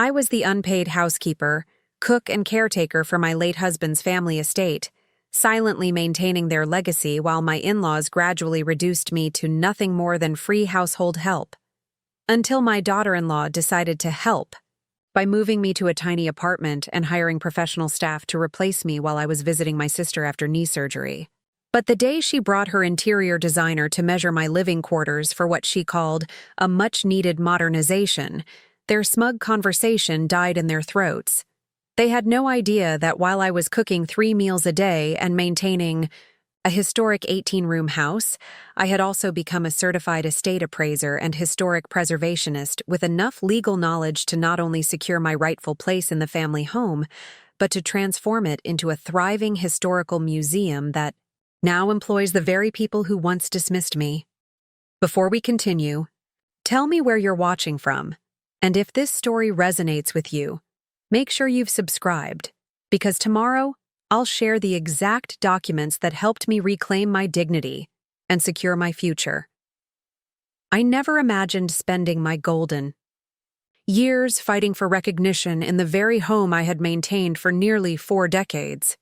I was the unpaid housekeeper, cook and caretaker for my late husband's family estate, silently maintaining their legacy while my in-laws gradually reduced me to nothing more than free household help. Until my daughter-in-law decided to help by moving me to a tiny apartment and hiring professional staff to replace me while I was visiting my sister after knee surgery. But the day she brought her interior designer to measure my living quarters for what she called a much-needed modernization, their smug conversation died in their throats. They had no idea that while I was cooking 3 meals a day and maintaining a historic 18-room house, I had also become a certified estate appraiser and historic preservationist with enough legal knowledge to not only secure my rightful place in the family home, but to transform it into a thriving historical museum that now employs the very people who once dismissed me. Before we continue, tell me where you're watching from, and if this story resonates with you, make sure you've subscribed, because tomorrow I'll share the exact documents that helped me reclaim my dignity and secure my future. I never imagined spending my golden years fighting for recognition in the very home I had maintained for nearly 4 decades.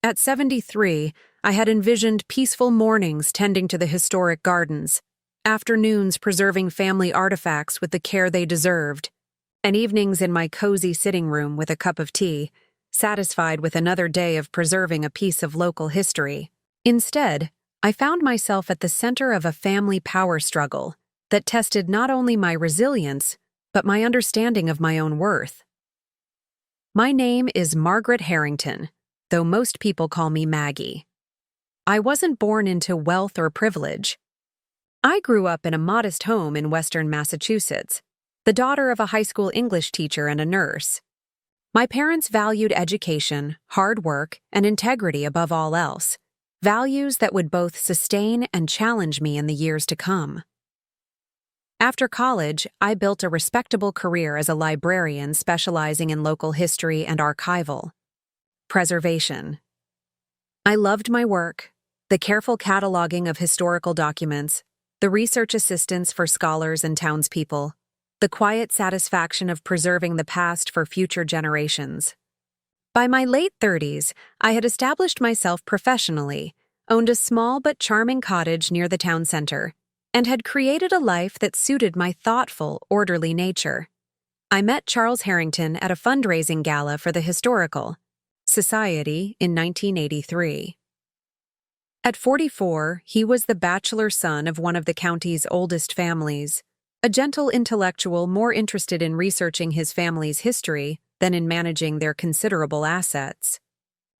At 73, I had envisioned peaceful mornings tending to the historic gardens, afternoons preserving family artifacts with the care they deserved, and evenings in my cozy sitting room with a cup of tea, satisfied with another day of preserving a piece of local history. Instead, I found myself at the center of a family power struggle that tested not only my resilience, but my understanding of my own worth. My name is Margaret Harrington, though most people call me Maggie. I wasn't born into wealth or privilege. I grew up in a modest home in western Massachusetts, the daughter of a high school English teacher and a nurse. My parents valued education, hard work, and integrity above all else, values that would both sustain and challenge me in the years to come. After college, I built a respectable career as a librarian specializing in local history and archival preservation. I loved my work, the careful cataloging of historical documents, the research assistance for scholars and townspeople, the quiet satisfaction of preserving the past for future generations. By my late 30s, I had established myself professionally, owned a small but charming cottage near the town center, and had created a life that suited my thoughtful, orderly nature. I met Charles Harrington at a fundraising gala for the Historical Society in 1983. At 44, he was the bachelor son of one of the county's oldest families, a gentle intellectual more interested in researching his family's history than in managing their considerable assets.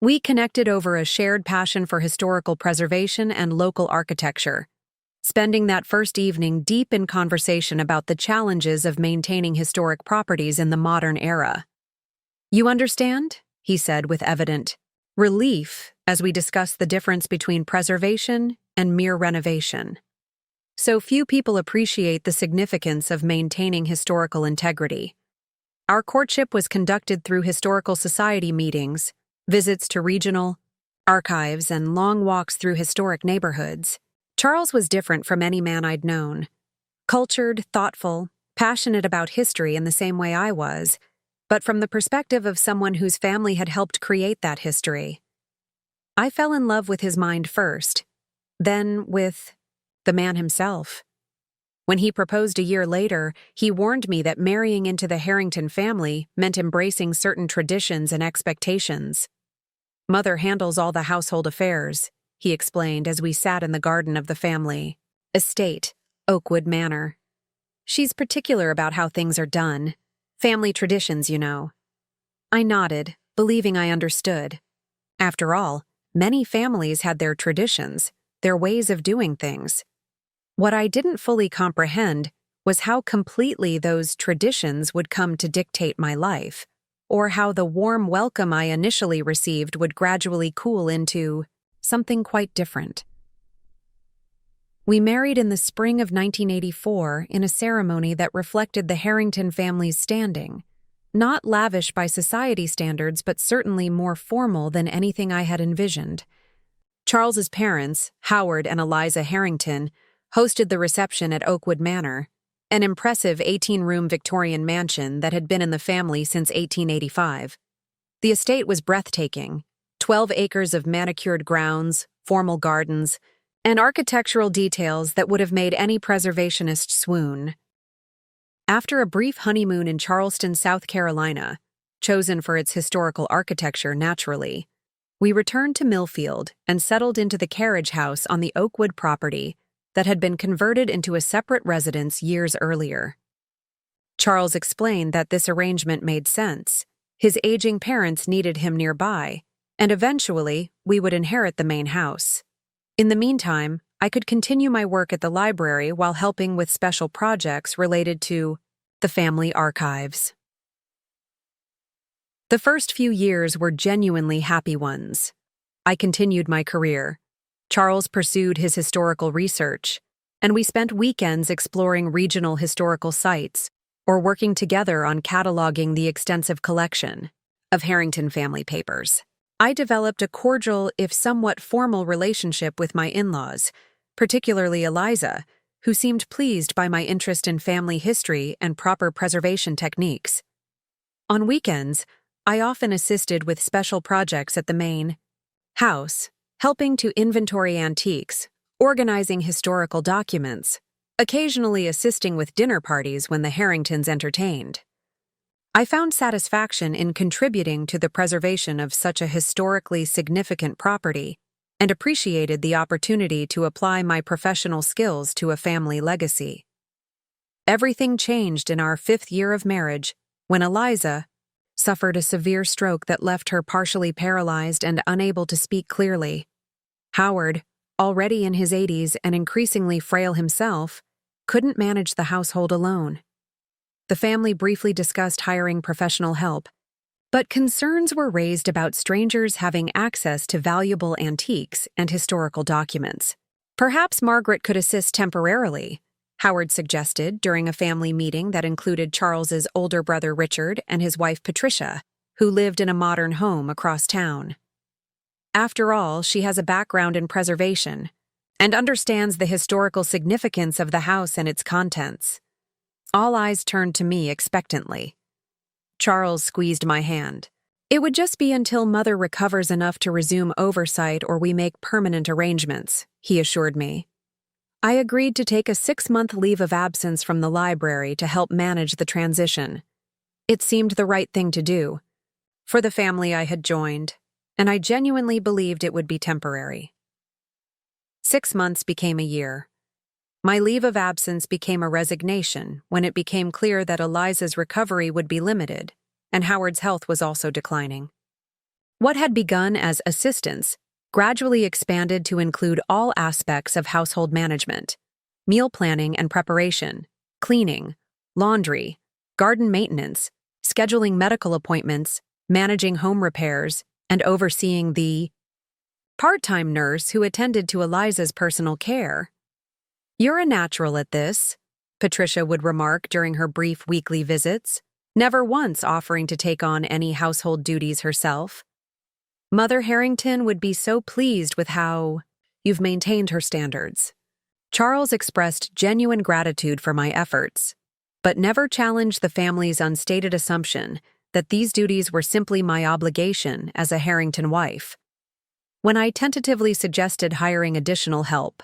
We connected over a shared passion for historical preservation and local architecture, spending that first evening deep in conversation about the challenges of maintaining historic properties in the modern era. "You understand?" he said with evident relief as we discussed the difference between preservation and mere renovation. So few people appreciate the significance of maintaining historical integrity. Our courtship was conducted through historical society meetings, visits to regional archives, and long walks through historic neighborhoods. Charles was different from any man I'd known. Cultured, thoughtful, passionate about history in the same way I was, but from the perspective of someone whose family had helped create that history. I fell in love with his mind first, then with the man himself. When he proposed a year later, he warned me that marrying into the Harrington family meant embracing certain traditions and expectations. "Mother handles all the household affairs," he explained as we sat in the garden of the family estate, Oakwood Manor. "She's particular about how things are done. Family traditions, you know." I nodded, believing I understood. After all, many families had their traditions, their ways of doing things. What I didn't fully comprehend was how completely those traditions would come to dictate my life, or how the warm welcome I initially received would gradually cool into something quite different. We married in the spring of 1984 in a ceremony that reflected the Harrington family's standing, not lavish by society standards, but certainly more formal than anything I had envisioned. Charles's parents, Howard and Eliza Harrington, hosted the reception at Oakwood Manor, an impressive 18-room Victorian mansion that had been in the family since 1885. The estate was breathtaking: 12 acres of manicured grounds, formal gardens, and architectural details that would have made any preservationist swoon. After a brief honeymoon in Charleston, South Carolina, chosen for its historical architecture naturally, we returned to Millfield and settled into the carriage house on the Oakwood property that had been converted into a separate residence years earlier. Charles explained that this arrangement made sense. His aging parents needed him nearby, and eventually we would inherit the main house. In the meantime, I could continue my work at the library while helping with special projects related to the family archives. The first few years were genuinely happy ones. I continued my career. Charles pursued his historical research, and we spent weekends exploring regional historical sites or working together on cataloging the extensive collection of Harrington family papers. I developed a cordial, if somewhat formal, relationship with my in-laws, particularly Eliza, who seemed pleased by my interest in family history and proper preservation techniques. On weekends, I often assisted with special projects at the main house, helping to inventory antiques, organizing historical documents, occasionally assisting with dinner parties when the Harringtons entertained. I found satisfaction in contributing to the preservation of such a historically significant property and appreciated the opportunity to apply my professional skills to a family legacy. Everything changed in our 5th year of marriage when Eliza suffered a severe stroke that left her partially paralyzed and unable to speak clearly. Howard, already in his 80s and increasingly frail himself, couldn't manage the household alone. The family briefly discussed hiring professional help, but concerns were raised about strangers having access to valuable antiques and historical documents. Perhaps Margaret could assist temporarily, Howard suggested during a family meeting that included Charles's older brother Richard and his wife Patricia, who lived in a modern home across town. After all, she has a background in preservation and understands the historical significance of the house and its contents. All eyes turned to me expectantly. Charles squeezed my hand. It would just be until Mother recovers enough to resume oversight or we make permanent arrangements, he assured me. I agreed to take a 6-month leave of absence from the library to help manage the transition. It seemed the right thing to do, for the family I had joined, and I genuinely believed it would be temporary. 6 months became a year. My leave of absence became a resignation when it became clear that Eliza's recovery would be limited, and Howard's health was also declining. What had begun as assistance gradually expanded to include all aspects of household management: meal planning and preparation, cleaning, laundry, garden maintenance, scheduling medical appointments, managing home repairs, and overseeing the part-time nurse who attended to Eliza's personal care. "You're a natural at this," Patricia would remark during her brief weekly visits, never once offering to take on any household duties herself. "Mother Harrington would be so pleased with how you've maintained her standards." Charles expressed genuine gratitude for my efforts, but never challenged the family's unstated assumption that these duties were simply my obligation as a Harrington wife. When I tentatively suggested hiring additional help,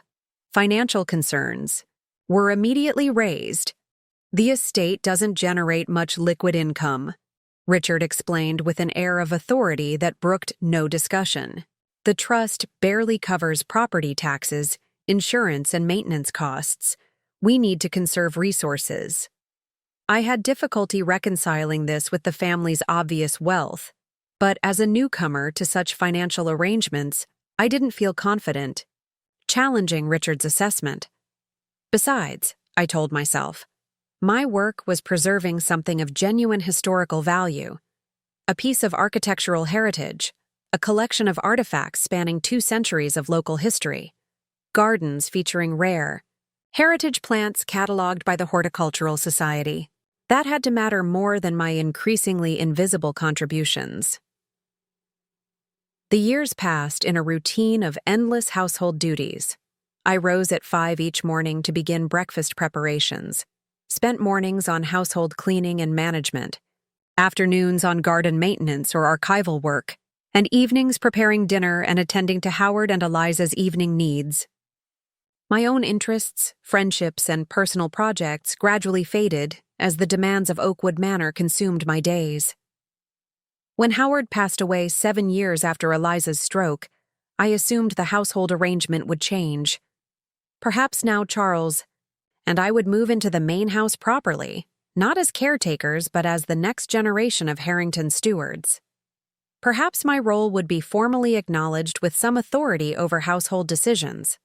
financial concerns were immediately raised. "The estate doesn't generate much liquid income," Richard explained with an air of authority that brooked no discussion. "The trust barely covers property taxes, insurance, and maintenance costs. We need to conserve resources." I had difficulty reconciling this with the family's obvious wealth, but as a newcomer to such financial arrangements, I didn't feel confident challenging Richard's assessment. Besides, I told myself, my work was preserving something of genuine historical value: a piece of architectural heritage, a collection of artifacts spanning 2 centuries of local history, gardens featuring rare heritage plants cataloged by the Horticultural Society. That had to matter more than my increasingly invisible contributions. The years passed in a routine of endless household duties. I rose at 5 each morning to begin breakfast preparations, spent mornings on household cleaning and management, afternoons on garden maintenance or archival work, and evenings preparing dinner and attending to Howard and Eliza's evening needs. My own interests, friendships, and personal projects gradually faded as the demands of Oakwood Manor consumed my days. When Howard passed away 7 years after Eliza's stroke, I assumed the household arrangement would change. Perhaps now Charles and I would move into the main house properly, not as caretakers but as the next generation of Harrington stewards. Perhaps my role would be formally acknowledged with some authority over household decisions.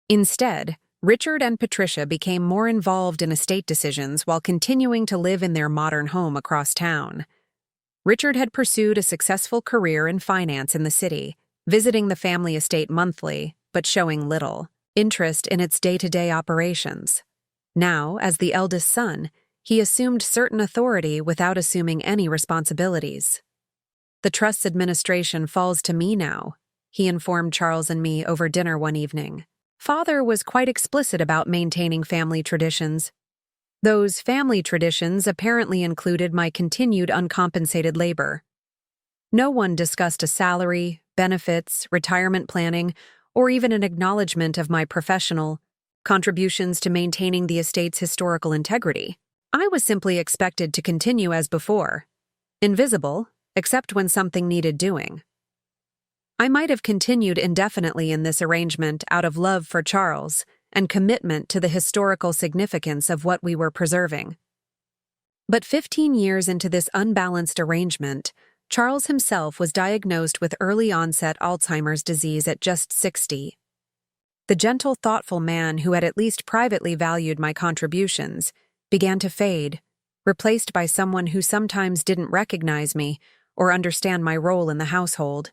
Instead, Richard and Patricia became more involved in estate decisions while continuing to live in their modern home across town. Richard had pursued a successful career in finance in the city, visiting the family estate monthly, but showing little interest in its day-to-day operations. Now, as the eldest son, he assumed certain authority without assuming any responsibilities. "The trust's administration falls to me now," he informed Charles and me over dinner one evening. Father was quite explicit about maintaining family traditions. Those family traditions apparently included my continued uncompensated labor. No one discussed a salary, benefits, retirement planning, or even an acknowledgement of my professional contributions to maintaining the estate's historical integrity. I was simply expected to continue as before, invisible, except when something needed doing. I might have continued indefinitely in this arrangement out of love for Charles and commitment to the historical significance of what we were preserving. But 15 years into this unbalanced arrangement, Charles himself was diagnosed with early-onset Alzheimer's disease at just 60. The gentle, thoughtful man who had at least privately valued my contributions began to fade, replaced by someone who sometimes didn't recognize me or understand my role in the household.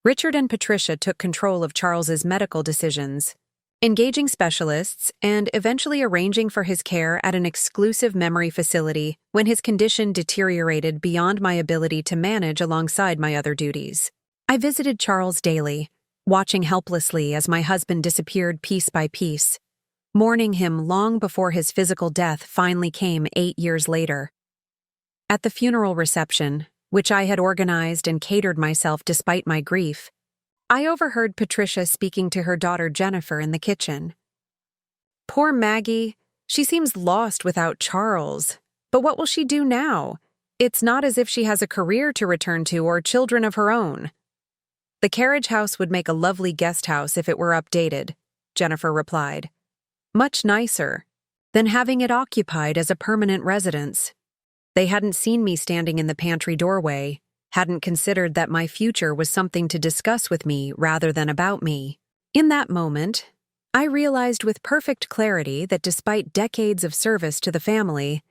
Richard and Patricia took control of Charles's medical decisions, engaging specialists and eventually arranging for his care at an exclusive memory facility when his condition deteriorated beyond my ability to manage alongside my other duties. I visited Charles daily, watching helplessly as my husband disappeared piece by piece, mourning him long before his physical death finally came 8 years later. At the funeral reception, which I had organized and catered myself despite my grief, I overheard Patricia speaking to her daughter Jennifer in the kitchen. "Poor Maggie, she seems lost without Charles. But what will she do now? It's not as if she has a career to return to or children of her own." "The carriage house would make a lovely guest house if it were updated," Jennifer replied. "Much nicer than having it occupied as a permanent residence." They hadn't seen me standing in the pantry doorway, hadn't considered that my future was something to discuss with me rather than about me. In that moment, I realized with perfect clarity that despite decades of service to the family,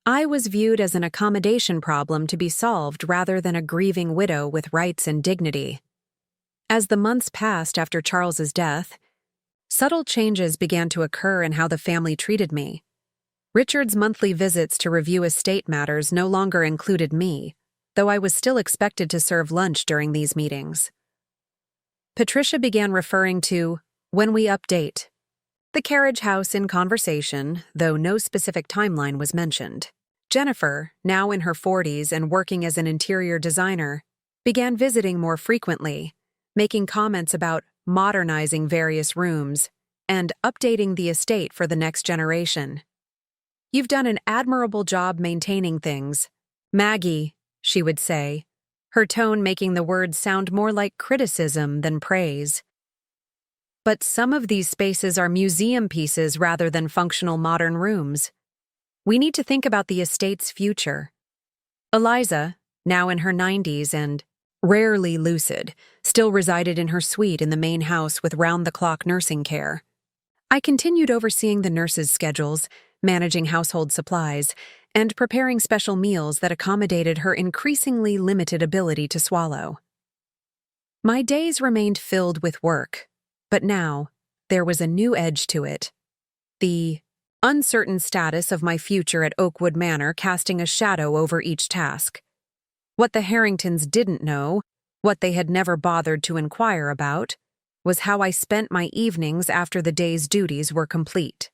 I was viewed as an accommodation problem to be solved rather than a grieving widow with rights and dignity. As the months passed after Charles's death, subtle changes began to occur in how the family treated me. Richard's monthly visits to review estate matters no longer included me, though I was still expected to serve lunch during these meetings. Patricia began referring to "when we update" the carriage house in conversation, though no specific timeline was mentioned. Jennifer, now in her 40s and working as an interior designer, began visiting more frequently, making comments about modernizing various rooms and updating the estate for the next generation. "You've done an admirable job maintaining things, Maggie," she would say, her tone making the words sound more like criticism than praise. "But some of these spaces are museum pieces rather than functional modern rooms. We need to think about the estate's future." Eliza, now in her 90s and rarely lucid, still resided in her suite in the main house with round-the-clock nursing care. I continued overseeing the nurses' schedules, managing household supplies, and preparing special meals that accommodated her increasingly limited ability to swallow. My days remained filled with work, but now there was a new edge to it. The uncertain status of my future at Oakwood Manor casting a shadow over each task. What the Harringtons didn't know, what they had never bothered to inquire about, was how I spent my evenings after the day's duties were complete.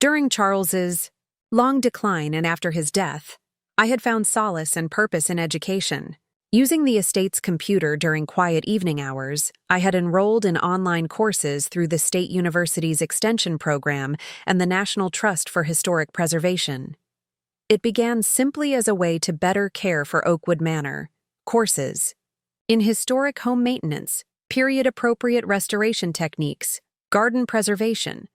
During Charles's long decline and after his death, I had found solace and purpose in education. Using the estate's computer during quiet evening hours, I had enrolled in online courses through the State University's Extension Program and the National Trust for Historic Preservation. It began simply as a way to better care for Oakwood Manor. Courses in historic home maintenance, period-appropriate restoration techniques, garden preservation.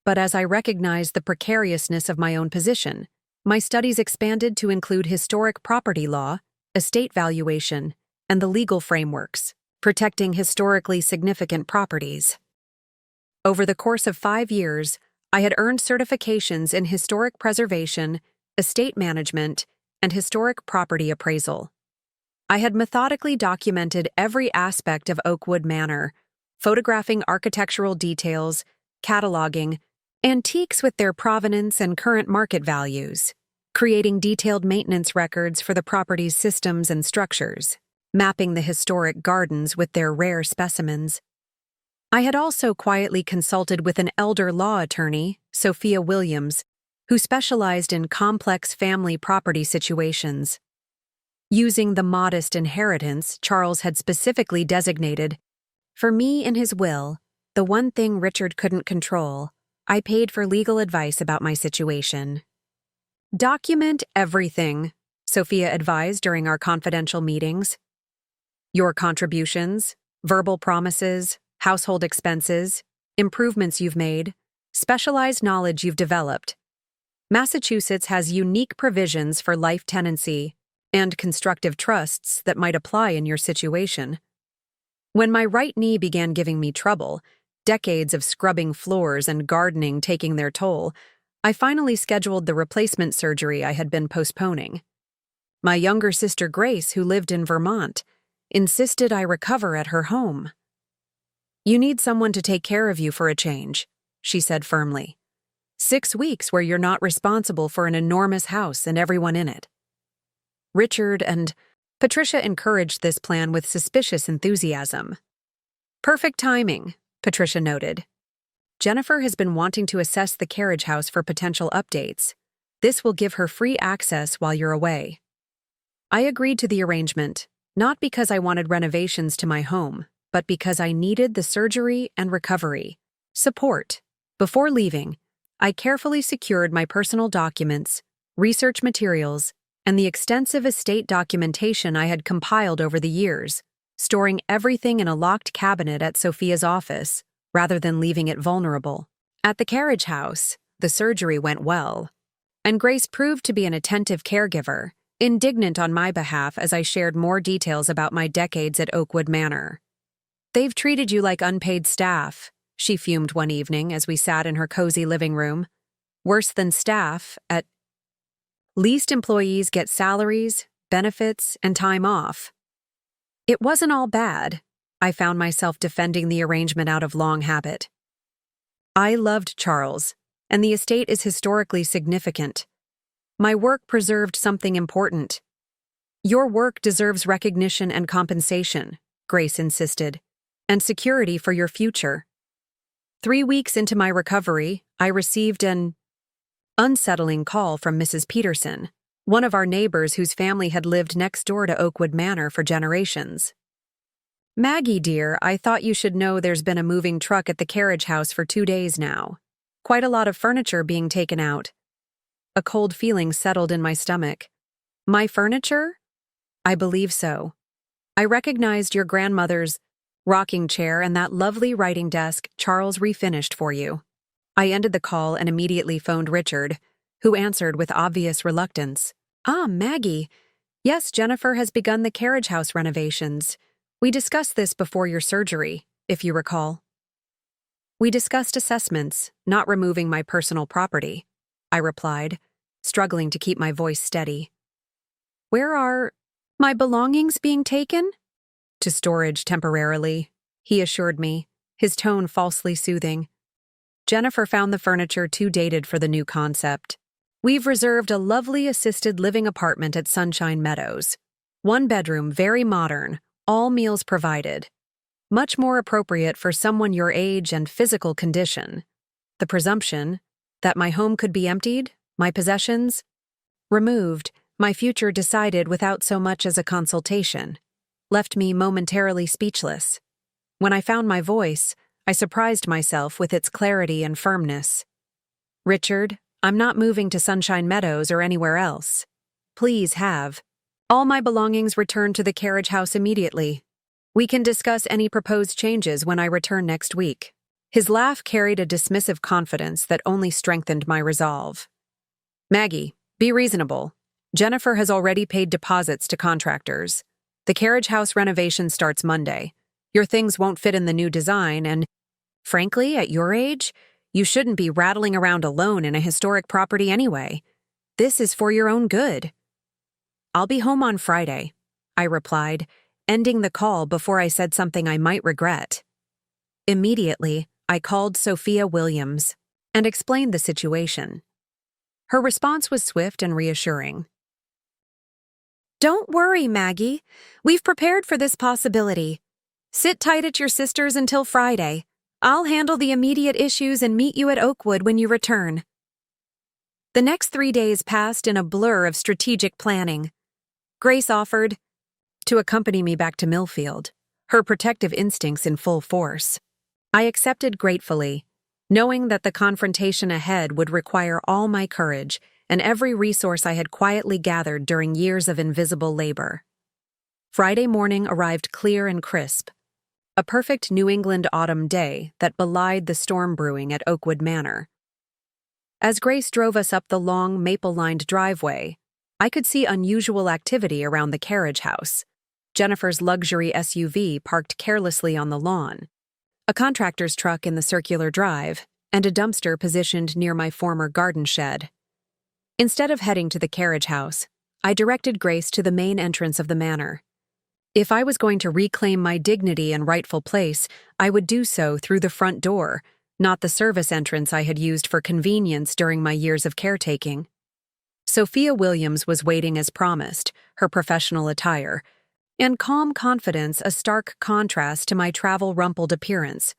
But as I recognized the precariousness of my own position, my studies expanded to include historic property law, estate valuation, and the legal frameworks protecting historically significant properties. Over the course of 5 years, I had earned certifications in historic preservation, estate management, and historic property appraisal. I had methodically documented every aspect of Oakwood Manor, photographing architectural details, cataloging antiques with their provenance and current market values, creating detailed maintenance records for the property's systems and structures, mapping the historic gardens with their rare specimens. I had also quietly consulted with an elder law attorney, Sophia Williams, who specialized in complex family property situations. Using the modest inheritance Charles had specifically designated for me in his will, the one thing Richard couldn't control, I paid for legal advice about my situation. Document everything, Sophia advised during our confidential meetings. Your contributions, verbal promises, household expenses, improvements you've made, specialized knowledge you've developed. Massachusetts has unique provisions for life tenancy and constructive trusts that might apply in your situation. When my right knee began giving me trouble, decades of scrubbing floors and gardening taking their toll, I finally scheduled the replacement surgery I had been postponing. My younger sister Grace, who lived in Vermont, insisted I recover at her home. You need someone to take care of you for a change, she said firmly. 6 weeks where you're not responsible for an enormous house and everyone in it. Richard and Patricia encouraged this plan with suspicious enthusiasm. Perfect timing, Patricia noted. Jennifer has been wanting to assess the carriage house for potential updates. This will give her free access while you're away. I agreed to the arrangement, not because I wanted renovations to my home, but because I needed the surgery and recovery support. Before leaving, I carefully secured my personal documents, research materials, and the extensive estate documentation I had compiled over the years, storing everything in a locked cabinet at Sophia's office, rather than leaving it vulnerable. At the carriage house, the surgery went well, and Grace proved to be an attentive caregiver, indignant on my behalf as I shared more details about my decades at Oakwood Manor. They've treated you like unpaid staff, she fumed one evening as we sat in her cozy living room. Worse than staff, at least employees get salaries, benefits, and time off. It wasn't all bad. I found myself defending the arrangement out of long habit. I loved Charles, and the estate is historically significant. My work preserved something important. Your work deserves recognition and compensation, Grace insisted, and security for your future. 3 weeks into my recovery, I received an unsettling call from Mrs. Peterson, one of our neighbors whose family had lived next door to Oakwood Manor for generations. Maggie, dear, I thought you should know there's been a moving truck at the carriage house for 2 days now. Quite a lot of furniture being taken out. A cold feeling settled in my stomach. My furniture? I believe so. I recognized your grandmother's rocking chair and that lovely writing desk Charles refinished for you. I ended the call and immediately phoned Richard, who answered with obvious reluctance. Ah, Maggie. Yes, Jennifer has begun the carriage house renovations. We discussed this before your surgery, if you recall. We discussed assessments, not removing my personal property, I replied, struggling to keep my voice steady. Where are my belongings being taken? To storage temporarily, he assured me, his tone falsely soothing. Jennifer found the furniture too dated for the new concept. We've reserved a lovely assisted living apartment at Sunshine Meadows. 1 bedroom, very modern, all meals provided. Much more appropriate for someone your age and physical condition. The presumption, That my home could be emptied, my possessions removed, my future decided without so much as a consultation, left me momentarily speechless. When I found my voice, I surprised myself with its clarity and firmness. "Richard, I'm not moving to Sunshine Meadows or anywhere else. Please have all my belongings returned to the carriage house immediately. We can discuss any proposed changes when I return next week." His laugh carried a dismissive confidence that only strengthened my resolve. "Maggie, be reasonable. Jennifer has already paid deposits to contractors. The carriage house renovation starts Monday. Your things won't fit in the new design, and, frankly, at your age, you shouldn't be rattling around alone in a historic property anyway. This is for your own good." "I'll be home on Friday," I replied, ending the call before I said something I might regret. Immediately, I called Sophia Williams and explained the situation. Her response was swift and reassuring. "Don't worry, Maggie. We've prepared for this possibility. Sit tight at your sister's until Friday. I'll handle the immediate issues and meet you at Oakwood when you return." The next 3 days passed in a blur of strategic planning. Grace offered to accompany me back to Millfield, her protective instincts in full force. I accepted gratefully, knowing that the confrontation ahead would require all my courage and every resource I had quietly gathered during years of invisible labor. Friday morning arrived clear and crisp, a perfect New England autumn day that belied the storm brewing at Oakwood Manor. As Grace drove us up the long, maple-lined driveway, I could see unusual activity around the carriage house. Jennifer's luxury SUV parked carelessly on the lawn, a contractor's truck in the circular drive, and a dumpster positioned near my former garden shed. Instead of heading to the carriage house, I directed Grace to the main entrance of the manor. If I was going to reclaim my dignity and rightful place, I would do so through the front door, not the service entrance I had used for convenience during my years of caretaking. Sophia Williams was waiting as promised, her professional attire, and calm confidence a stark contrast to my travel-rumpled appearance.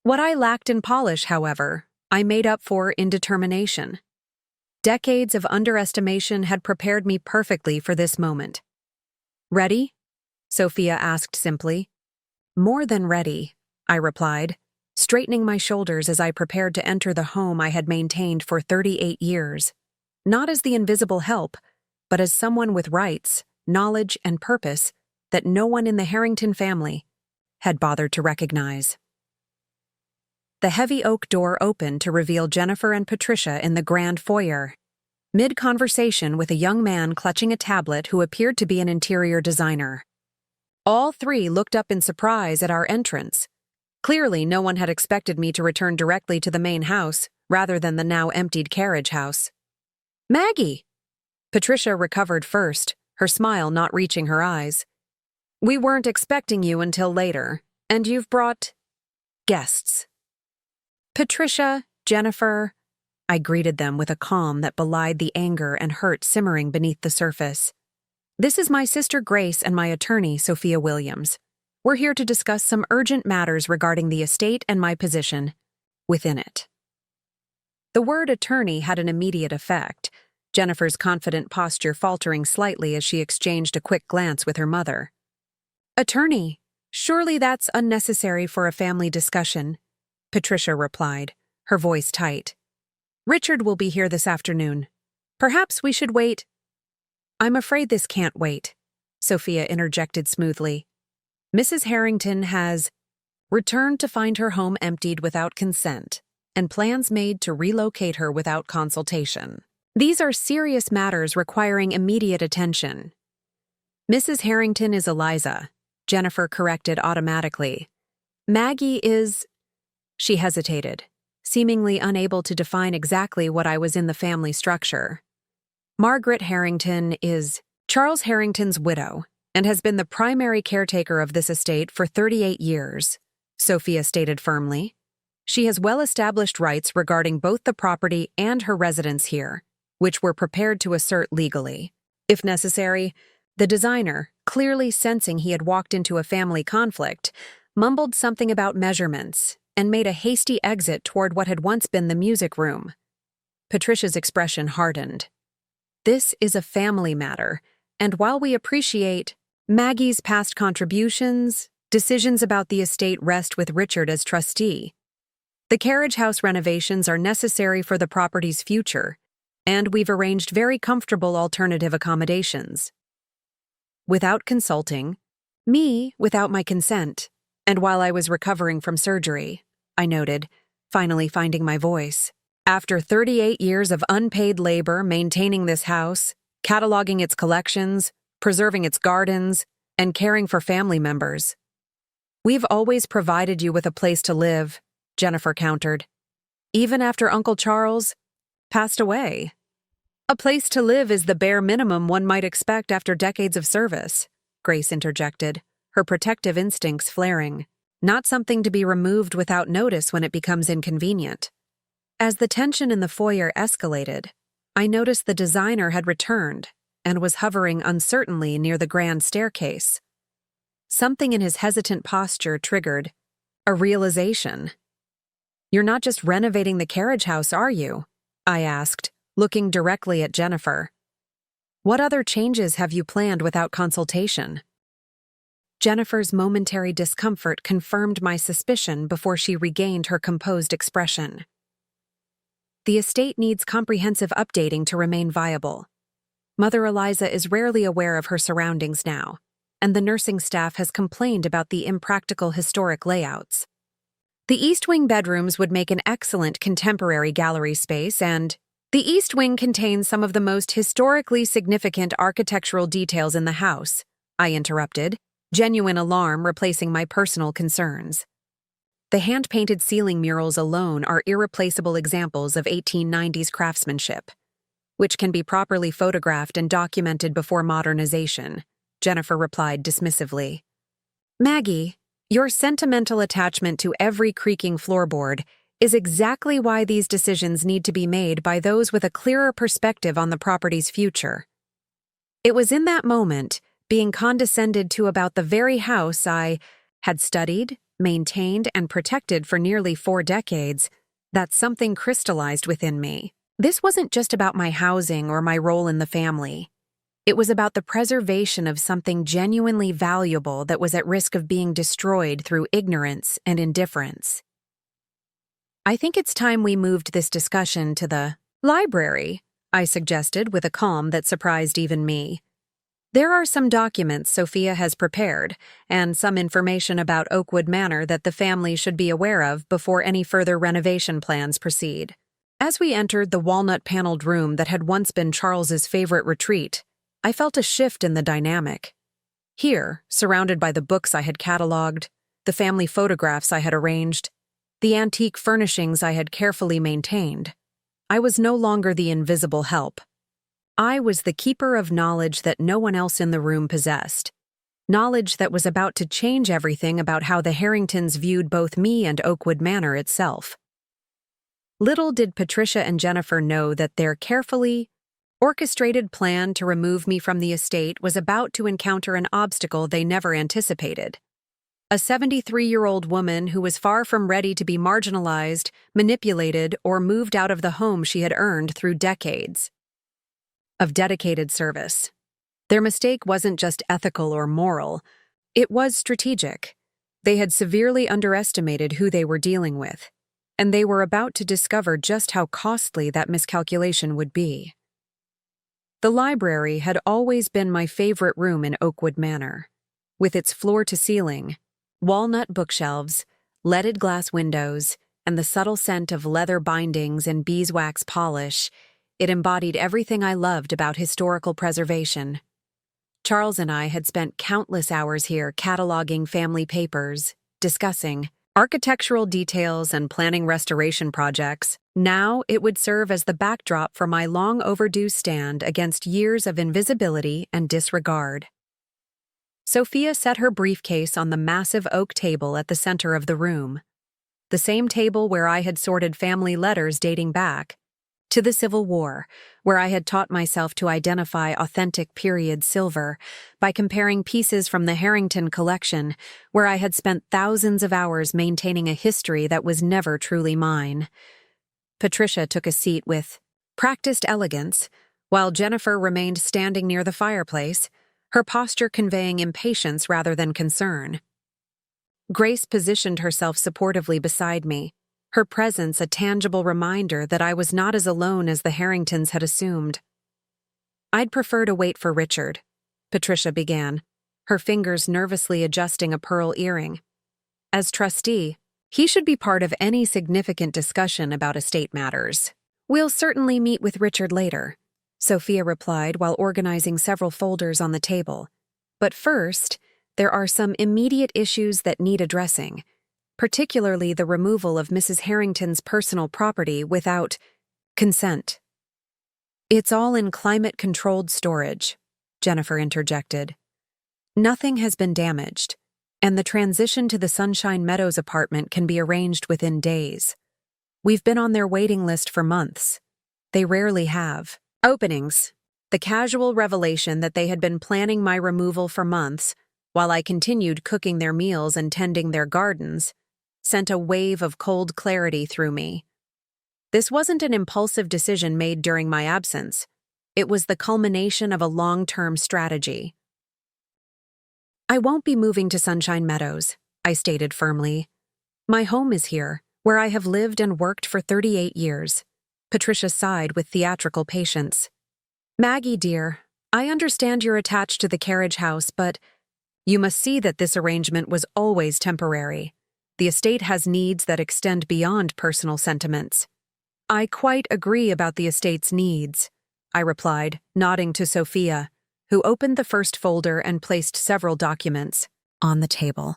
What I lacked in polish, however, I made up for in determination. Decades of underestimation had prepared me perfectly for this moment. "Ready?" Sophia asked simply. "More than ready," I replied, straightening my shoulders as I prepared to enter the home I had maintained for 38 years, not as the invisible help, but as someone with rights, knowledge, and purpose that no one in the Harrington family had bothered to recognize. The heavy oak door opened to reveal Jennifer and Patricia in the grand foyer, mid-conversation with a young man clutching a tablet who appeared to be an interior designer. All three looked up in surprise at our entrance. Clearly, no one had expected me to return directly to the main house, rather than the now emptied carriage house. "Maggie!" Patricia recovered first, her smile not reaching her eyes. "We weren't expecting you until later, and you've brought guests." "Patricia, Jennifer," I greeted them with a calm that belied the anger and hurt simmering beneath the surface. "This is my sister Grace and my attorney, Sophia Williams. We're here to discuss some urgent matters regarding the estate and my position within it." The word attorney had an immediate effect, Jennifer's confident posture faltering slightly as she exchanged a quick glance with her mother. "Attorney, surely that's unnecessary for a family discussion," Patricia replied, her voice tight. "Richard will be here this afternoon. Perhaps we should wait." "I'm afraid this can't wait," Sophia interjected smoothly. "Mrs. Harrington has returned to find her home emptied without consent, and plans made to relocate her without consultation. These are serious matters requiring immediate attention." "Mrs. Harrington is Eliza," Jennifer corrected automatically. "Maggie is—" She hesitated, seemingly unable to define exactly what I was in the family structure. "Margaret Harrington is Charles Harrington's widow and has been the primary caretaker of this estate for 38 years, Sophia stated firmly. "She has well-established rights regarding both the property and her residence here, which we're prepared to assert legally. If necessary," the designer, clearly sensing he had walked into a family conflict, mumbled something about measurements and made a hasty exit toward what had once been the music room. Patricia's expression hardened. This is a family matter, and while we appreciate Maggie's past contributions, decisions about the estate rest with Richard as trustee. The carriage house renovations are necessary for the property's future, and we've arranged very comfortable alternative accommodations. Without consulting, me without my consent, and while I was recovering from surgery, I noted, finally finding my voice. After 38 years of unpaid labor maintaining this house, cataloging its collections, preserving its gardens, and caring for family members. We've always provided you with a place to live, Jennifer countered. Even after Uncle Charles passed away. A place to live is the bare minimum one might expect after decades of service, Grace interjected, her protective instincts flaring. Not something to be removed without notice when it becomes inconvenient. As the tension in the foyer escalated, I noticed the designer had returned and was hovering uncertainly near the grand staircase. Something in his hesitant posture triggered a realization. "You're not just renovating the carriage house, are you?" I asked, looking directly at Jennifer. "What other changes have you planned without consultation?" Jennifer's momentary discomfort confirmed my suspicion before she regained her composed expression. "The estate needs comprehensive updating to remain viable. Mother Eliza is rarely aware of her surroundings now, and the nursing staff has complained about the impractical historic layouts. The East Wing bedrooms would make an excellent contemporary gallery space, and the East Wing contains some of the most historically significant architectural details in the house," I interrupted, genuine alarm replacing my personal concerns. The hand-painted ceiling murals alone are irreplaceable examples of 1890s craftsmanship, which can be properly photographed and documented before modernization, Jennifer replied dismissively. "Maggie, your sentimental attachment to every creaking floorboard is exactly why these decisions need to be made by those with a clearer perspective on the property's future. It was in that moment, being condescended to about the very house I had studied, maintained, and protected for nearly 4 decades, that something crystallized within me. This wasn't just about my housing or my role in the family. It was about the preservation of something genuinely valuable that was at risk of being destroyed through ignorance and indifference. I think it's time we moved this discussion to the library," I suggested with a calm that surprised even me. "There are some documents Sophia has prepared, and some information about Oakwood Manor that the family should be aware of before any further renovation plans proceed." As we entered the walnut-paneled room that had once been Charles's favorite retreat, I felt a shift in the dynamic. Here, surrounded by the books I had cataloged, the family photographs I had arranged, the antique furnishings I had carefully maintained, I was no longer the invisible help. I was the keeper of knowledge that no one else in the room possessed. Knowledge that was about to change everything about how the Harringtons viewed both me and Oakwood Manor itself. Little did Patricia and Jennifer know that their carefully orchestrated plan to remove me from the estate was about to encounter an obstacle they never anticipated. A 73-year-old woman who was far from ready to be marginalized, manipulated, or moved out of the home she had earned through decades of dedicated service. Their mistake wasn't just ethical or moral, it was strategic. They had severely underestimated who they were dealing with, and they were about to discover just how costly that miscalculation would be. The library had always been my favorite room in Oakwood Manor. With its floor-to-ceiling, walnut bookshelves, leaded glass windows, and the subtle scent of leather bindings and beeswax polish, it embodied everything I loved about historical preservation. Charles and I had spent countless hours here cataloging family papers, discussing architectural details and planning restoration projects. Now it would serve as the backdrop for my long-overdue stand against years of invisibility and disregard. Sophia set her briefcase on the massive oak table at the center of the room, the same table where I had sorted family letters dating back to the Civil War, where I had taught myself to identify authentic period silver by comparing pieces from the Harrington collection, where I had spent thousands of hours maintaining a history that was never truly mine. Patricia took a seat with practiced elegance, while Jennifer remained standing near the fireplace, her posture conveying impatience rather than concern. Grace positioned herself supportively beside me, her presence a tangible reminder that I was not as alone as the Harringtons had assumed. "I'd prefer to wait for Richard," Patricia began, her fingers nervously adjusting a pearl earring. "As trustee, he should be part of any significant discussion about estate matters." "We'll certainly meet with Richard later," Sophia replied while organizing several folders on the table. "But first, there are some immediate issues that need addressing, particularly the removal of Mrs. Harrington's personal property without consent." "It's all in climate-controlled storage," Jennifer interjected. "Nothing has been damaged, and the transition to the Sunshine Meadows apartment can be arranged within days. We've been on their waiting list for months. They rarely have openings." The casual revelation that they had been planning my removal for months, while I continued cooking their meals and tending their gardens, sent a wave of cold clarity through me. This wasn't an impulsive decision made during my absence. It was the culmination of a long-term strategy. "I won't be moving to Sunshine Meadows," I stated firmly. "My home is here, where I have lived and worked for 38 years. Patricia sighed with theatrical patience. "Maggie, dear, I understand you're attached to the carriage house, but you must see that this arrangement was always temporary. The estate has needs that extend beyond personal sentiments." "I quite agree about the estate's needs," I replied, nodding to Sophia, who opened the first folder and placed several documents on the table.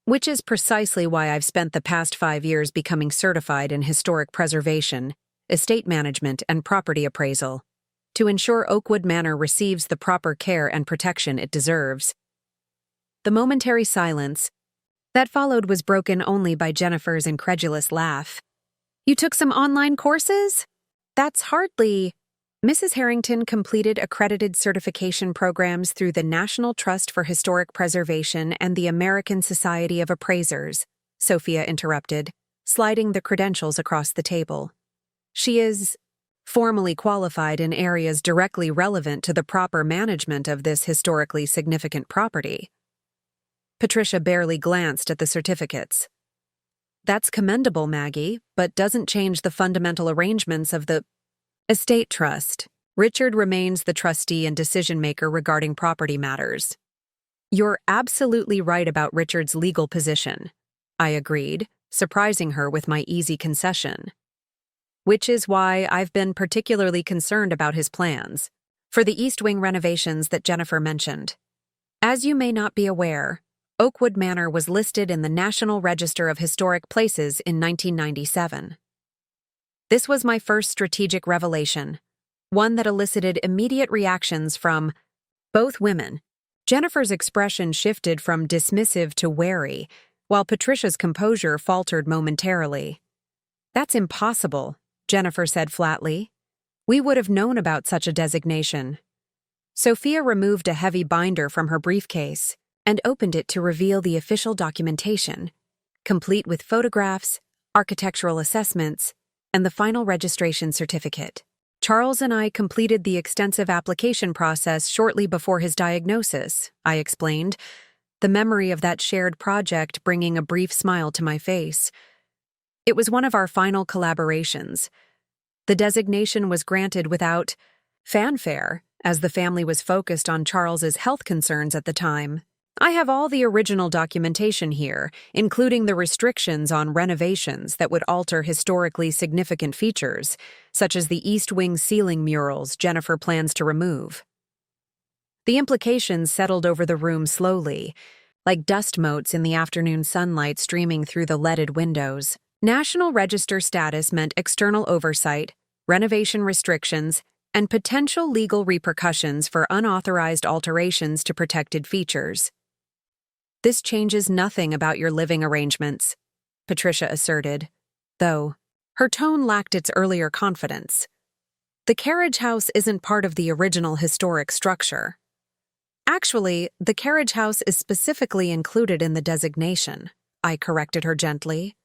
"Which is precisely why I've spent the past 5 years becoming certified in historic preservation, estate management, and property appraisal, to ensure Oakwood Manor receives the proper care and protection it deserves." The momentary silence that followed was broken only by Jennifer's incredulous laugh. "You took some online courses? That's hardly—" Mrs. Harrington completed accredited certification programs through the National Trust for Historic Preservation and the American Society of Appraisers, Sophia interrupted, sliding the credentials across the table. "She is formally qualified in areas directly relevant to the proper management of this historically significant property." Patricia barely glanced at the certificates. "That's commendable, Maggie, but doesn't change the fundamental arrangements of the estate trust. Richard remains the trustee and decision-maker regarding property matters." "You're absolutely right about Richard's legal position," I agreed, surprising her with my easy concession. "Which is why I've been particularly concerned about his plans for the East Wing renovations that Jennifer mentioned. As you may not be aware, Oakwood Manor was listed in the National Register of Historic Places in 1997. This was my first strategic revelation, one that elicited immediate reactions from both women. Jennifer's expression shifted from dismissive to wary, while Patricia's composure faltered momentarily. "That's impossible," Jennifer said flatly. "We would have known about such a designation." Sophia removed a heavy binder from her briefcase and opened it to reveal the official documentation, complete with photographs, architectural assessments, and the final registration certificate. "Charles and I completed the extensive application process shortly before his diagnosis," I explained, the memory of that shared project bringing a brief smile to my face. "It was one of our final collaborations. The designation was granted without fanfare, as the family was focused on Charles's health concerns at the time. I have all the original documentation here, including the restrictions on renovations that would alter historically significant features, such as the East Wing ceiling murals Jennifer plans to remove." The implications settled over the room slowly, like dust motes in the afternoon sunlight streaming through the leaded windows. National Register status meant external oversight, renovation restrictions, and potential legal repercussions for unauthorized alterations to protected features. "This changes nothing about your living arrangements," Patricia asserted, though her tone lacked its earlier confidence. "The carriage house isn't part of the original historic structure. Actually, the carriage house is specifically included in the designation," I corrected her gently.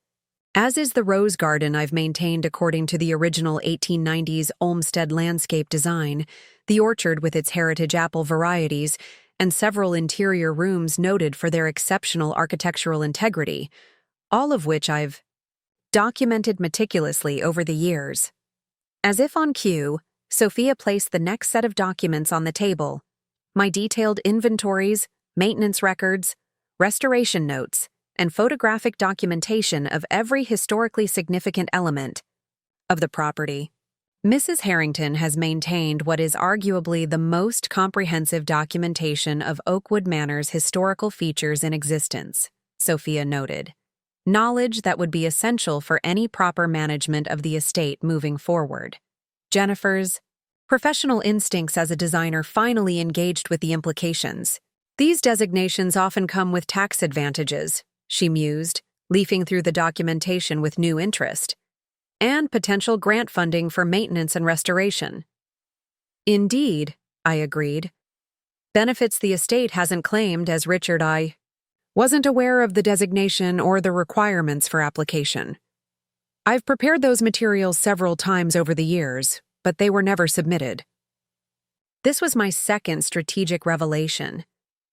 As is the rose garden I've maintained according to the original 1890s Olmsted landscape design, the orchard with its heritage apple varieties, and several interior rooms noted for their exceptional architectural integrity, all of which I've documented meticulously over the years. As if on cue, Sophia placed the next set of documents on the table: my detailed inventories, maintenance records, restoration notes, and photographic documentation of every historically significant element of the property. Mrs. Harrington has maintained what is arguably the most comprehensive documentation of Oakwood Manor's historical features in existence, Sophia noted. Knowledge that would be essential for any proper management of the estate moving forward. Jennifer's professional instincts as a designer finally engaged with the implications. These designations often come with tax advantages, she mused, leafing through the documentation with new interest, and potential grant funding for maintenance and restoration. Indeed, I agreed. Benefits the estate hasn't claimed, as Richard I wasn't aware of the designation or the requirements for application. I've prepared those materials several times over the years, but they were never submitted. This was my second strategic revelation,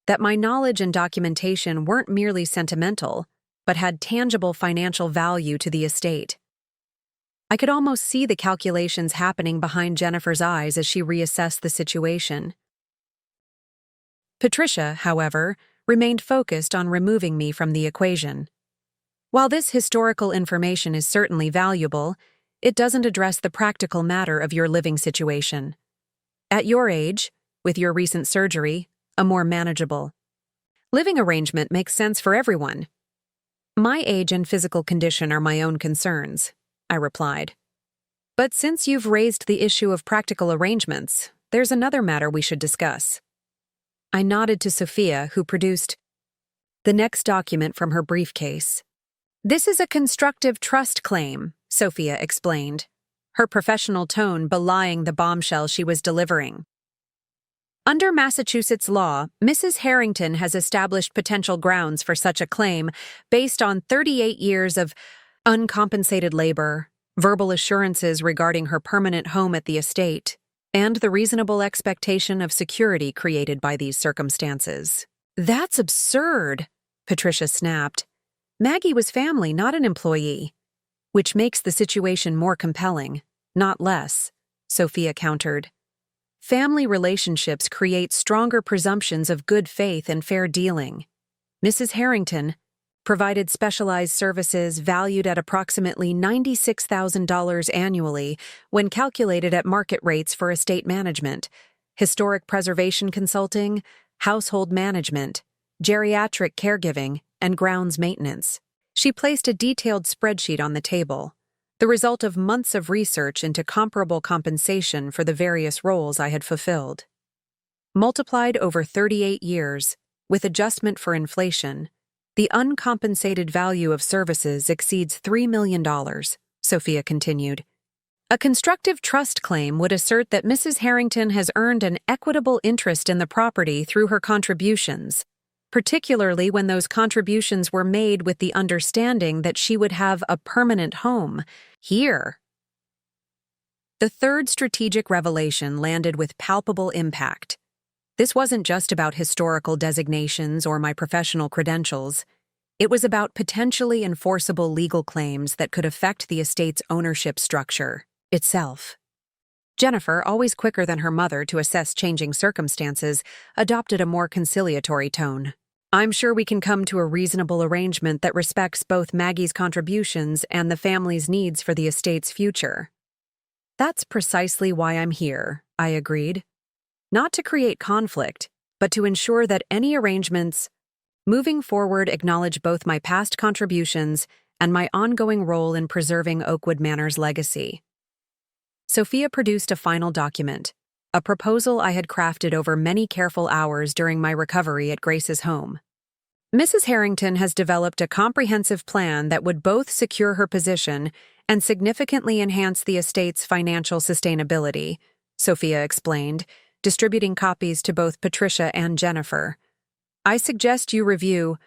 that my knowledge and documentation weren't merely sentimental, but had tangible financial value to the estate. I could almost see the calculations happening behind Jennifer's eyes as she reassessed the situation. Patricia, however, remained focused on removing me from the equation. While this historical information is certainly valuable, it doesn't address the practical matter of your living situation. At your age, with your recent surgery, a more manageable living arrangement makes sense for everyone. My age and physical condition are my own concerns, I replied. But since you've raised the issue of practical arrangements, there's another matter we should discuss. I nodded to Sophia, who produced the next document from her briefcase. This is a constructive trust claim, Sophia explained, her professional tone belying the bombshell she was delivering. Under Massachusetts law, Mrs. Harrington has established potential grounds for such a claim based on 38 years of uncompensated labor, verbal assurances regarding her permanent home at the estate, and the reasonable expectation of security created by these circumstances. That's absurd, Patricia snapped. Maggie was family, not an employee. Which makes the situation more compelling, not less, Sophia countered. Family relationships create stronger presumptions of good faith and fair dealing. Mrs. Harrington provided specialized services valued at approximately $96,000 annually when calculated at market rates for estate management, historic preservation consulting, household management, geriatric caregiving, and grounds maintenance. She placed a detailed spreadsheet on the table, the result of months of research into comparable compensation for the various roles I had fulfilled. Multiplied over 38 years, with adjustment for inflation, the uncompensated value of services exceeds $3 million, Sophia continued. A constructive trust claim would assert that Mrs. Harrington has earned an equitable interest in the property through her contributions, particularly when those contributions were made with the understanding that she would have a permanent home here. The third strategic revelation landed with palpable impact. This wasn't just about historical designations or my professional credentials. It was about potentially enforceable legal claims that could affect the estate's ownership structure itself. Jennifer, always quicker than her mother to assess changing circumstances, adopted a more conciliatory tone. I'm sure we can come to a reasonable arrangement that respects both Maggie's contributions and the family's needs for the estate's future. That's precisely why I'm here, I agreed. Not to create conflict, but to ensure that any arrangements moving forward acknowledge both my past contributions and my ongoing role in preserving Oakwood Manor's legacy. Sophia produced a final document, a proposal I had crafted over many careful hours during my recovery at Grace's home. Mrs. Harrington has developed a comprehensive plan that would both secure her position and significantly enhance the estate's financial sustainability, Sophia explained, distributing copies to both Patricia and Jennifer. I suggest you review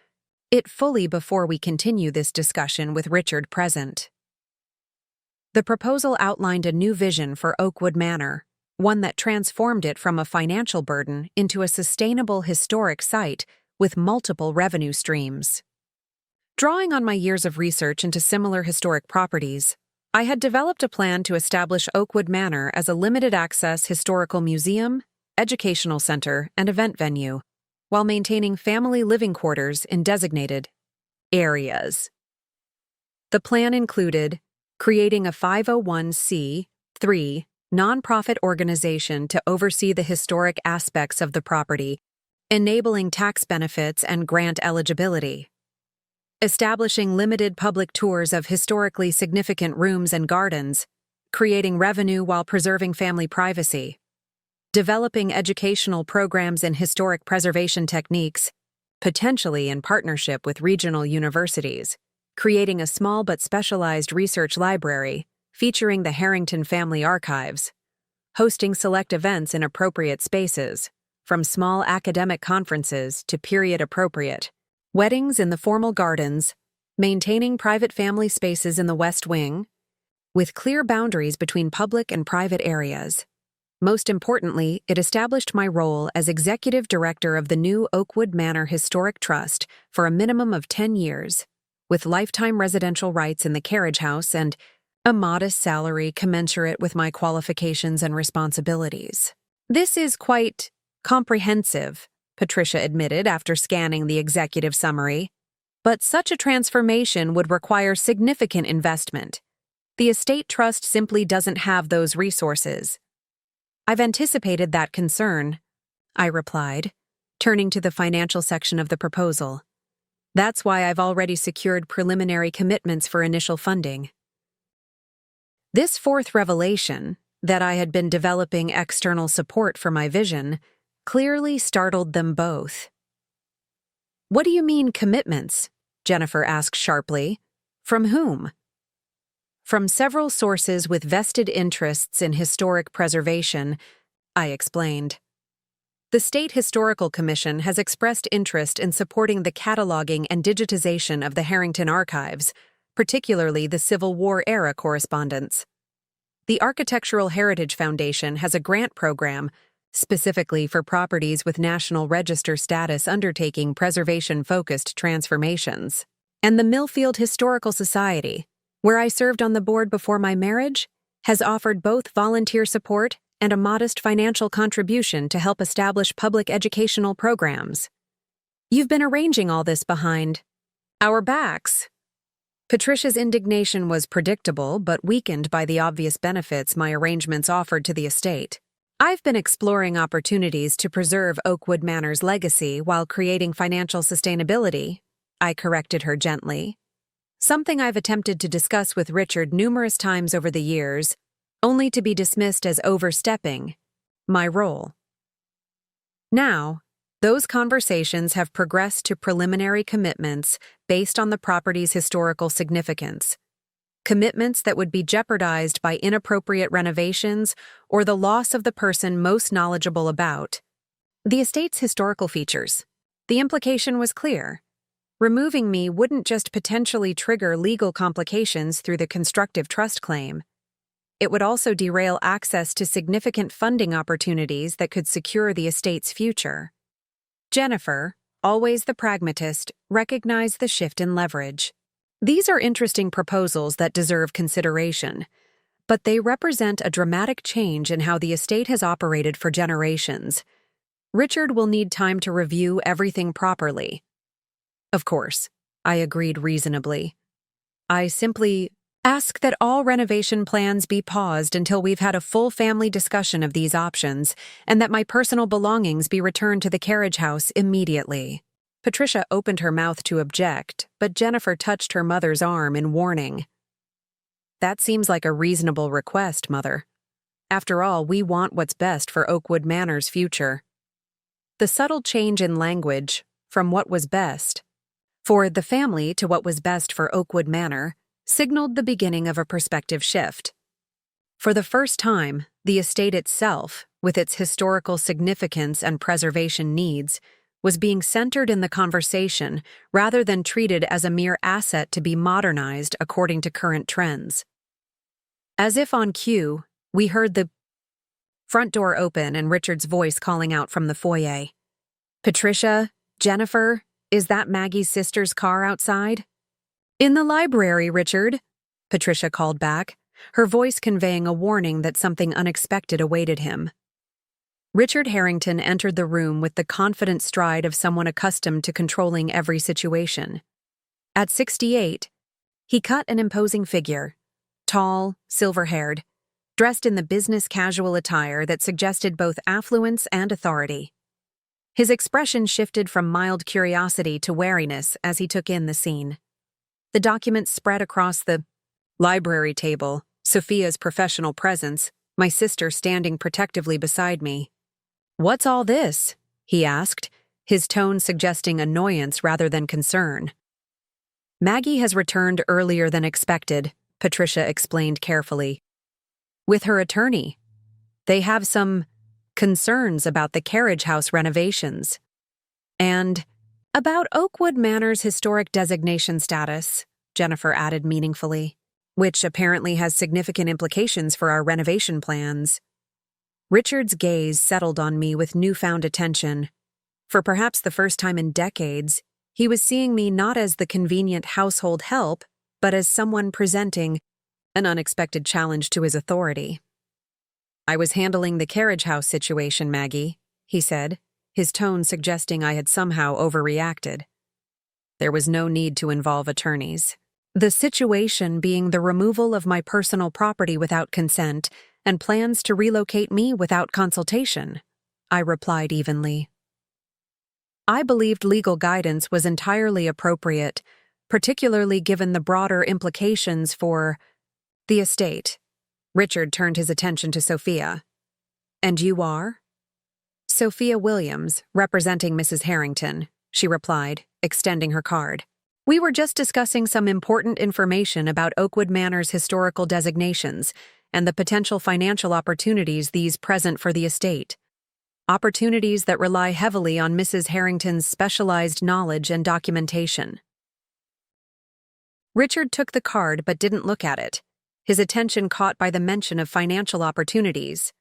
it fully before we continue this discussion with Richard present. The proposal outlined a new vision for Oakwood Manor, one that transformed it from a financial burden into a sustainable historic site with multiple revenue streams. Drawing on my years of research into similar historic properties, I had developed a plan to establish Oakwood Manor as a limited-access historical museum, educational center, and event venue, while maintaining family living quarters in designated areas. The plan included creating a 501(c)(3) nonprofit organization to oversee the historic aspects of the property, enabling tax benefits and grant eligibility. Establishing limited public tours of historically significant rooms and gardens, creating revenue while preserving family privacy. Developing educational programs in historic preservation techniques, potentially in partnership with regional universities. Creating a small but specialized research library featuring the Harrington family archives. Hosting select events in appropriate spaces, from small academic conferences to period-appropriate weddings in the formal gardens, maintaining private family spaces in the West Wing, with clear boundaries between public and private areas. Most importantly, it established my role as executive director of the new Oakwood Manor Historic Trust for a minimum of 10 years, with lifetime residential rights in the carriage house and a modest salary commensurate with my qualifications and responsibilities. This is quite comprehensive, Patricia admitted after scanning the executive summary, but such a transformation would require significant investment. The estate trust simply doesn't have those resources. I've anticipated that concern, I replied, turning to the financial section of the proposal. That's why I've already secured preliminary commitments for initial funding. This fourth revelation, that I had been developing external support for my vision, clearly startled them both. What do you mean commitments? Jennifer asked sharply. From whom? From several sources with vested interests in historic preservation, I explained. The State Historical Commission has expressed interest in supporting the cataloging and digitization of the Harrington archives, particularly the Civil War-era correspondence. The Architectural Heritage Foundation has a grant program specifically for properties with National Register status undertaking preservation-focused transformations. And the Millfield Historical Society, where I served on the board before my marriage, has offered both volunteer support and a modest financial contribution to help establish public educational programs. You've been arranging all this behind our backs. Patricia's indignation was predictable but weakened by the obvious benefits my arrangements offered to the estate. I've been exploring opportunities to preserve Oakwood Manor's legacy while creating financial sustainability, I corrected her gently. Something I've attempted to discuss with Richard numerous times over the years, only to be dismissed as overstepping my role. Now, those conversations have progressed to preliminary commitments based on the property's historical significance. Commitments that would be jeopardized by inappropriate renovations or the loss of the person most knowledgeable about the estate's historical features. The implication was clear. Removing me wouldn't just potentially trigger legal complications through the constructive trust claim. It would also derail access to significant funding opportunities that could secure the estate's future. Jennifer, always the pragmatist, recognized the shift in leverage. These are interesting proposals that deserve consideration, but they represent a dramatic change in how the estate has operated for generations. Richard will need time to review everything properly. Of course, I agreed reasonably. I simply ask that all renovation plans be paused until we've had a full family discussion of these options, and that my personal belongings be returned to the carriage house immediately. Patricia opened her mouth to object, but Jennifer touched her mother's arm in warning. That seems like a reasonable request, Mother. After all, we want what's best for Oakwood Manor's future. The subtle change in language, from what was best for the family to what was best for Oakwood Manor, signaled the beginning of a perspective shift. For the first time, the estate itself, with its historical significance and preservation needs, was being centered in the conversation rather than treated as a mere asset to be modernized according to current trends. As if on cue, we heard the front door open and Richard's voice calling out from the foyer. "Patricia, Jennifer, is that Maggie's sister's car outside?" "In the library, Richard," Patricia called back, her voice conveying a warning that something unexpected awaited him. Richard Harrington entered the room with the confident stride of someone accustomed to controlling every situation. At 68, he cut an imposing figure, tall, silver-haired, dressed in the business casual attire that suggested both affluence and authority. His expression shifted from mild curiosity to wariness as he took in the scene. The documents spread across the library table, Sophia's professional presence, my sister standing protectively beside me. "What's all this?" he asked, his tone suggesting annoyance rather than concern. "Maggie has returned earlier than expected," Patricia explained carefully. "With her attorney. They have some concerns about the carriage house renovations. And about Oakwood Manor's historic designation status," Jennifer added meaningfully, "which apparently has significant implications for our renovation plans." Richard's gaze settled on me with newfound attention. For perhaps the first time in decades, he was seeing me not as the convenient household help, but as someone presenting an unexpected challenge to his authority. "I was handling the carriage house situation, Maggie," he said, his tone suggesting I had somehow overreacted. "There was no need to involve attorneys. The situation being the removal of my personal property without consent and plans to relocate me without consultation," I replied evenly. I believed legal guidance was entirely appropriate, particularly given the broader implications for the estate. Richard turned his attention to Sophia. "And you are?" "Sophia Williams, representing Mrs. Harrington," she replied, extending her card. "We were just discussing some important information about Oakwood Manor's historical designations and the potential financial opportunities these present for the estate. Opportunities that rely heavily on Mrs. Harrington's specialized knowledge and documentation." Richard took the card but didn't look at it, his attention caught by the mention of financial opportunities.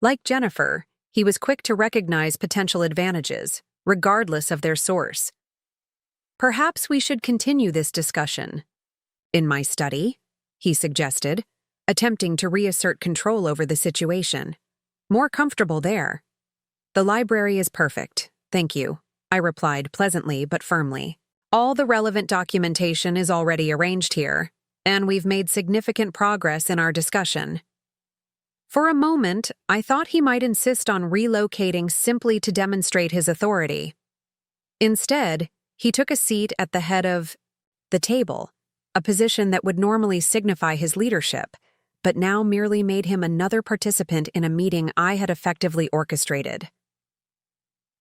Like Jennifer, he was quick to recognize potential advantages, regardless of their source. "Perhaps we should continue this discussion." "In my study," he suggested, attempting to reassert control over the situation. "More comfortable there." "The library is perfect, thank you," I replied pleasantly but firmly. "All the relevant documentation is already arranged here, and we've made significant progress in our discussion." For a moment, I thought he might insist on relocating simply to demonstrate his authority. Instead, he took a seat at the head of the table, a position that would normally signify his leadership, but now merely made him another participant in a meeting I had effectively orchestrated.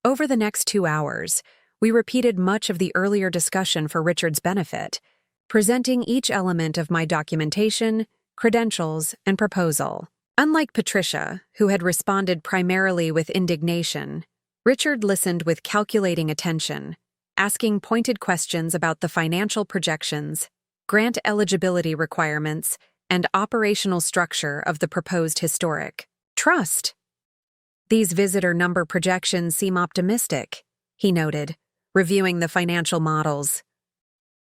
Over the next 2 hours, we repeated much of the earlier discussion for Richard's benefit, presenting each element of my documentation, credentials, and proposal. Unlike Patricia, who had responded primarily with indignation, Richard listened with calculating attention, asking pointed questions about the financial projections, grant eligibility requirements, and operational structure of the proposed historic trust. "These visitor number projections seem optimistic," he noted, reviewing the financial models.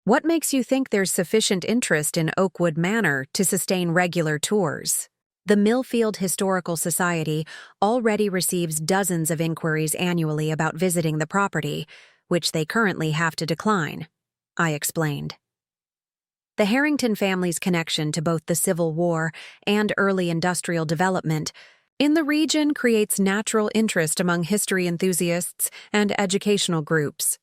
"What makes you think there's sufficient interest in Oakwood Manor to sustain regular tours?" The Millfield Historical Society already receives dozens of inquiries annually about visiting the property, which they currently have to decline, I explained. The Harrington family's connection to both the Civil War and early industrial development in the region creates natural interest among history enthusiasts and educational groups.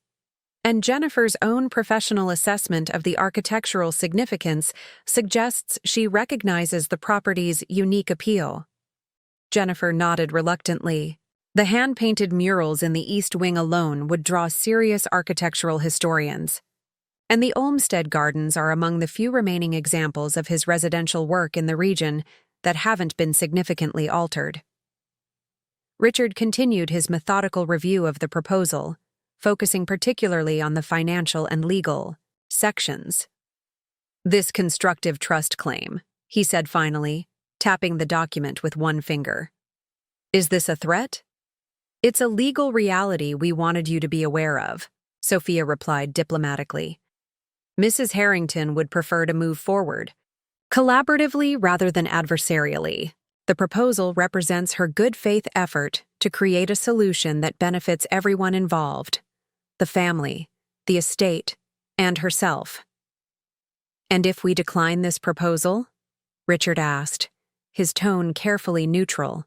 And Jennifer's own professional assessment of the architectural significance suggests she recognizes the property's unique appeal. Jennifer nodded reluctantly. The hand-painted murals in the East Wing alone would draw serious architectural historians. And the Olmsted Gardens are among the few remaining examples of his residential work in the region that haven't been significantly altered. Richard continued his methodical review of the proposal, focusing particularly on the financial and legal sections. "This constructive trust claim," he said finally, tapping the document with one finger. "Is this a threat?" "It's a legal reality we wanted you to be aware of," Sophia replied diplomatically. Mrs. Harrington would prefer to move forward, collaboratively rather than adversarially. The proposal represents her good faith effort to create a solution that benefits everyone involved: the family, the estate, and herself. "And if we decline this proposal?" Richard asked, his tone carefully neutral.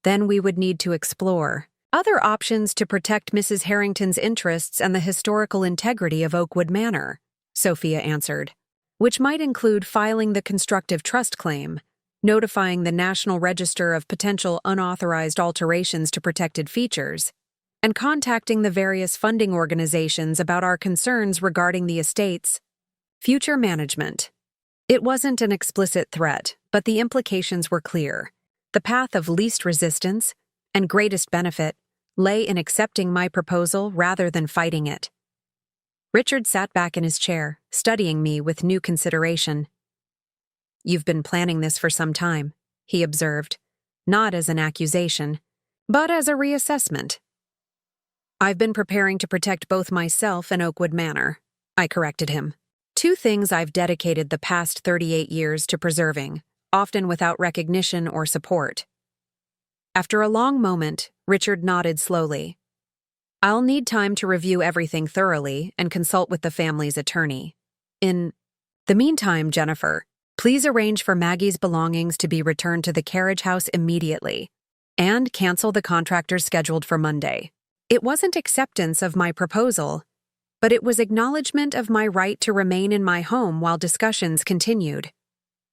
"Then we would need to explore other options to protect Mrs. Harrington's interests and the historical integrity of Oakwood Manor," Sophia answered, "which might include filing the constructive trust claim, notifying the National Register of potential unauthorized alterations to protected features, and contacting the various funding organizations about our concerns regarding the estate's future management." It wasn't an explicit threat, but the implications were clear. The path of least resistance and greatest benefit lay in accepting my proposal rather than fighting it. Richard sat back in his chair, studying me with new consideration. "You've been planning this for some time," he observed, not as an accusation, but as a reassessment. "I've been preparing to protect both myself and Oakwood Manor," I corrected him. "Two things I've dedicated the past 38 years to preserving, often without recognition or support." After a long moment, Richard nodded slowly. "I'll need time to review everything thoroughly and consult with the family's attorney. In the meantime, Jennifer, please arrange for Maggie's belongings to be returned to the carriage house immediately, and cancel the contractors scheduled for Monday." It wasn't acceptance of my proposal, but it was acknowledgement of my right to remain in my home while discussions continued.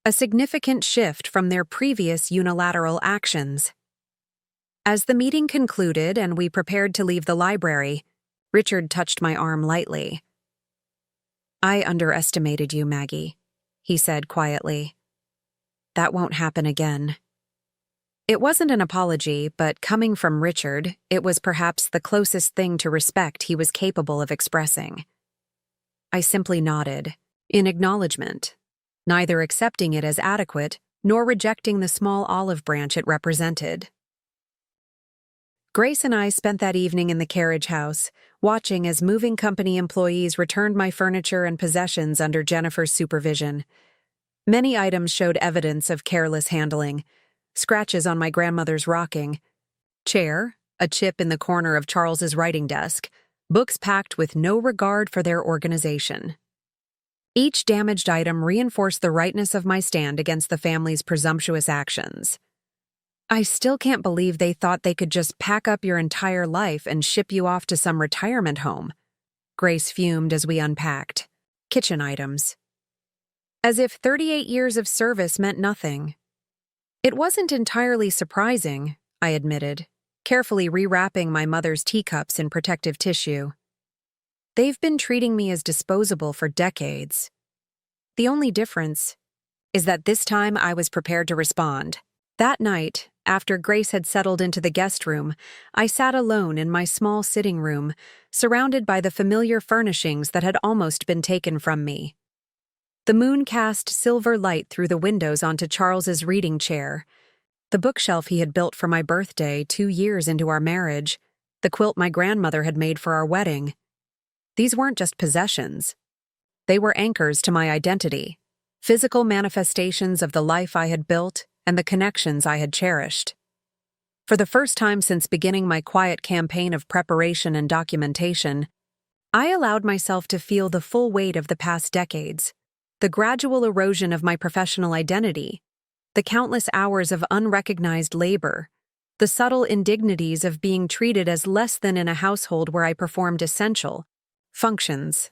A significant shift from their previous unilateral actions. As the meeting concluded and we prepared to leave the library, Richard touched my arm lightly. "I underestimated you, Maggie," he said quietly. "That won't happen again." It wasn't an apology, but coming from Richard, it was perhaps the closest thing to respect he was capable of expressing. I simply nodded, in acknowledgement, neither accepting it as adequate nor rejecting the small olive branch it represented. Grace and I spent that evening in the carriage house, watching as moving company employees returned my furniture and possessions under Jennifer's supervision. Many items showed evidence of careless handling: scratches on my grandmother's rocking chair, a chip in the corner of Charles's writing desk, books packed with no regard for their organization. Each damaged item reinforced the rightness of my stand against the family's presumptuous actions. "I still can't believe they thought they could just pack up your entire life and ship you off to some retirement home," Grace fumed as we unpacked kitchen items. As if 38 years of service meant nothing. It wasn't entirely surprising, I admitted, carefully rewrapping my mother's teacups in protective tissue. "They've been treating me as disposable for decades. The only difference is that this time I was prepared to respond." That night, after Grace had settled into the guest room, I sat alone in my small sitting room, surrounded by the familiar furnishings that had almost been taken from me. The moon cast silver light through the windows onto Charles's reading chair, the bookshelf he had built for my birthday 2 years into our marriage, the quilt my grandmother had made for our wedding. These weren't just possessions. They were anchors to my identity, physical manifestations of the life I had built and the connections I had cherished. For the first time since beginning my quiet campaign of preparation and documentation, I allowed myself to feel the full weight of the past decades, the gradual erosion of my professional identity, the countless hours of unrecognized labor, the subtle indignities of being treated as less than in a household where I performed essential functions.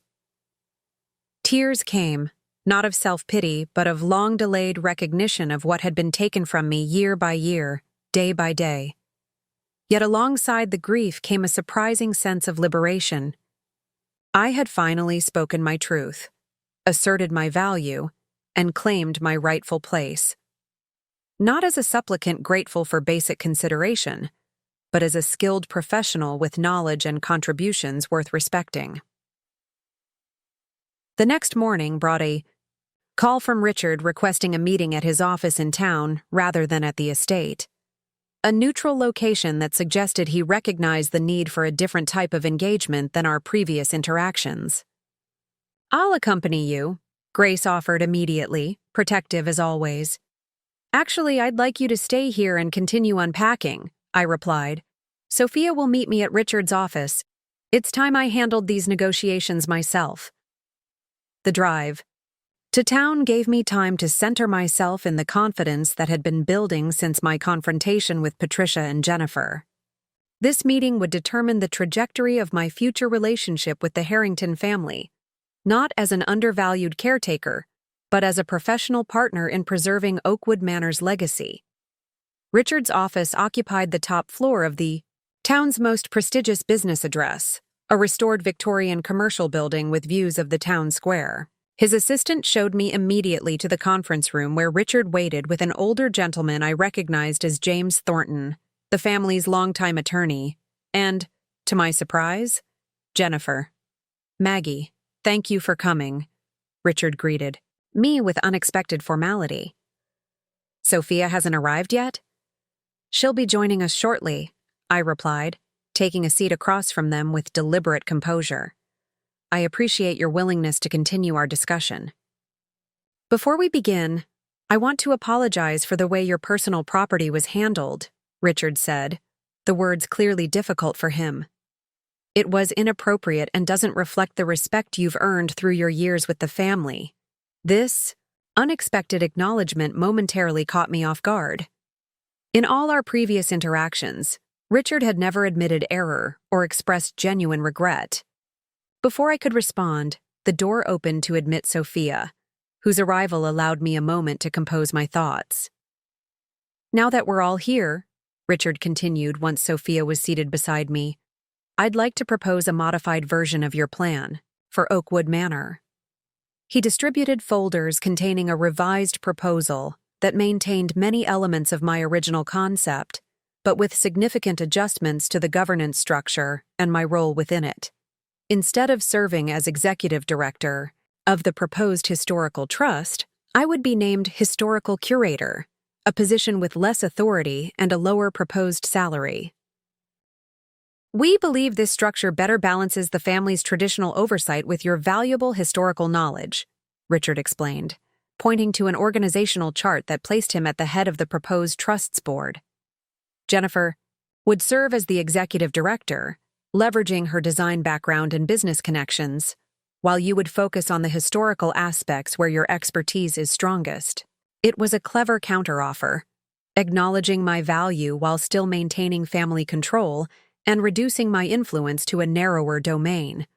Tears came, not of self-pity, but of long-delayed recognition of what had been taken from me year by year, day by day. Yet alongside the grief came a surprising sense of liberation. I had finally spoken my truth, asserted my value, and claimed my rightful place. Not as a supplicant grateful for basic consideration, but as a skilled professional with knowledge and contributions worth respecting. The next morning brought a call from Richard requesting a meeting at his office in town rather than at the estate. A neutral location that suggested he recognized the need for a different type of engagement than our previous interactions. "I'll accompany you," Grace offered immediately, protective as always. "Actually, I'd like you to stay here and continue unpacking," I replied. "Sophia will meet me at Richard's office. It's time I handled these negotiations myself." The drive to town gave me time to center myself in the confidence that had been building since my confrontation with Patricia and Jennifer. This meeting would determine the trajectory of my future relationship with the Harrington family, not as an undervalued caretaker, but as a professional partner in preserving Oakwood Manor's legacy. Richard's office occupied the top floor of the town's most prestigious business address, a restored Victorian commercial building with views of the town square. His assistant showed me immediately to the conference room where Richard waited with an older gentleman I recognized as James Thornton, the family's longtime attorney, and, to my surprise, Jennifer. "Maggie, thank you for coming," Richard greeted me with unexpected formality. "Sophia hasn't arrived yet?" "She'll be joining us shortly," I replied, taking a seat across from them with deliberate composure. "I appreciate your willingness to continue our discussion." "Before we begin, I want to apologize for the way your personal property was handled," Richard said, the words clearly difficult for him. "It was inappropriate and doesn't reflect the respect you've earned through your years with the family." This unexpected acknowledgement momentarily caught me off guard. In all our previous interactions, Richard had never admitted error or expressed genuine regret. Before I could respond, the door opened to admit Sophia, whose arrival allowed me a moment to compose my thoughts. "Now that we're all here," Richard continued once Sophia was seated beside me, "I'd like to propose a modified version of your plan for Oakwood Manor." He distributed folders containing a revised proposal that maintained many elements of my original concept, but with significant adjustments to the governance structure and my role within it. Instead of serving as executive director of the proposed historical trust, I would be named historical curator, a position with less authority and a lower proposed salary. "We believe this structure better balances the family's traditional oversight with your valuable historical knowledge," Richard explained, pointing to an organizational chart that placed him at the head of the proposed trust's board. "Jennifer would serve as the executive director, leveraging her design background and business connections, while you would focus on the historical aspects where your expertise is strongest." It was a clever counteroffer, acknowledging my value while still maintaining family control and reducing my influence to a narrower domain.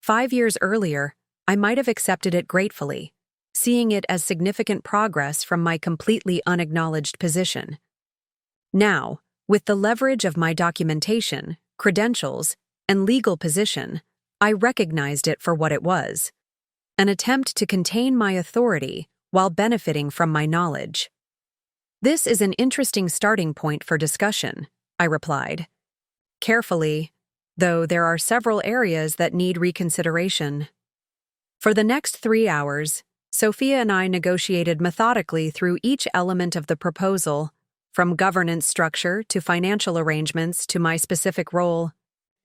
5 years earlier, I might have accepted it gratefully, seeing it as significant progress from my completely unacknowledged position. Now, with the leverage of my documentation, credentials, and legal position, I recognized it for what it was: an attempt to contain my authority while benefiting from my knowledge. "This is an interesting starting point for discussion," I replied. "Carefully, though there are several areas that need reconsideration." For the next 3 hours, Sophia and I negotiated methodically through each element of the proposal, from governance structure to financial arrangements to my specific role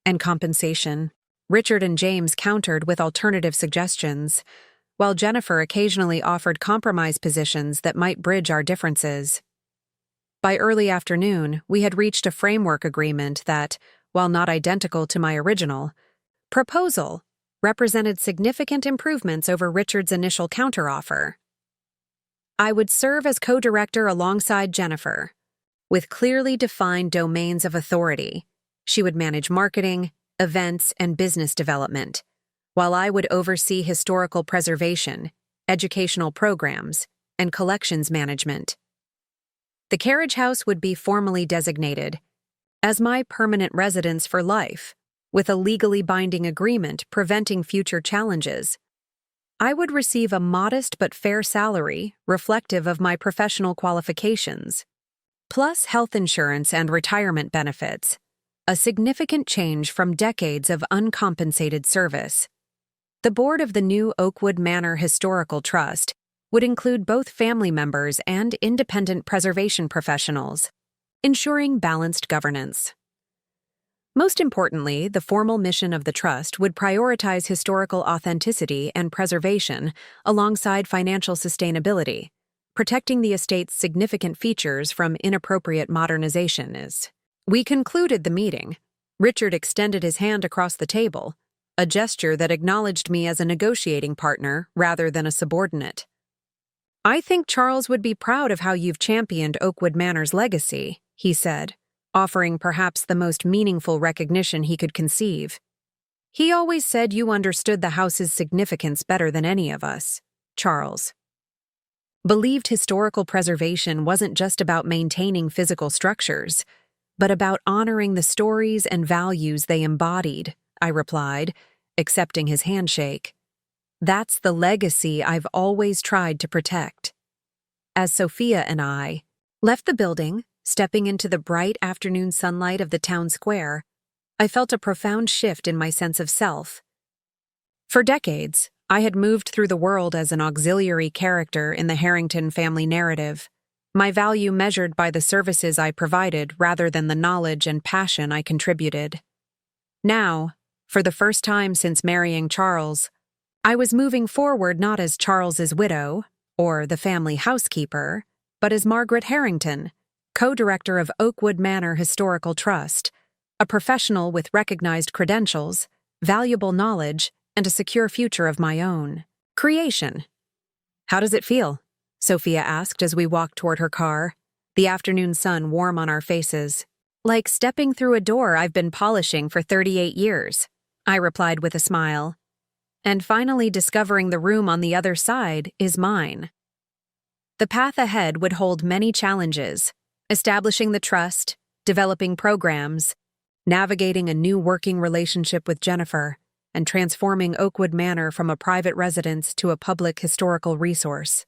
and compensation. Richard and James countered with alternative suggestions, while Jennifer occasionally offered compromise positions that might bridge our differences. By early afternoon, we had reached a framework agreement that, while not identical to my original proposal, represented significant improvements over Richard's initial counteroffer. I would serve as co-director alongside Jennifer, with clearly defined domains of authority. She would manage marketing, events, and business development, while I would oversee historical preservation, educational programs, and collections management. The carriage house would be formally designated as my permanent residence for life, with a legally binding agreement preventing future challenges. I would receive a modest but fair salary reflective of my professional qualifications. plus health insurance and retirement benefits, a significant change from decades of uncompensated service. The board of the new Oakwood Manor Historical Trust would include both family members and independent preservation professionals, ensuring balanced governance. Most importantly, the formal mission of the trust would prioritize historical authenticity and preservation alongside financial sustainability, protecting the estate's significant features from inappropriate modernization. As we concluded the meeting, Richard extended his hand across the table, a gesture that acknowledged me as a negotiating partner rather than a subordinate. "I think Charles would be proud of how you've championed Oakwood Manor's legacy," he said, offering perhaps the most meaningful recognition he could conceive. "He always said you understood the house's significance better than any of us." Charles believed historical preservation wasn't just about maintaining physical structures, but about honoring the stories and values they embodied, I replied, accepting his handshake. "That's the legacy I've always tried to protect." As Sophia and I left the building, stepping into the bright afternoon sunlight of the town square, I felt a profound shift in my sense of self. For decades, I had moved through the world as an auxiliary character in the Harrington family narrative, my value measured by the services I provided rather than the knowledge and passion I contributed. Now, for the first time since marrying Charles, I was moving forward not as Charles's widow or the family housekeeper, but as Margaret Harrington, co-director of Oakwood Manor Historical Trust, a professional with recognized credentials, valuable knowledge, and a secure future of my own. Creation. "How does it feel?" Sophia asked as we walked toward her car, the afternoon sun warm on our faces. "Like stepping through a door I've been polishing for 38 years, I replied with a smile. "And finally discovering the room on the other side is mine." The path ahead would hold many challenges: establishing the trust, developing programs, navigating a new working relationship with Jennifer, and transforming Oakwood Manor from a private residence to a public historical resource.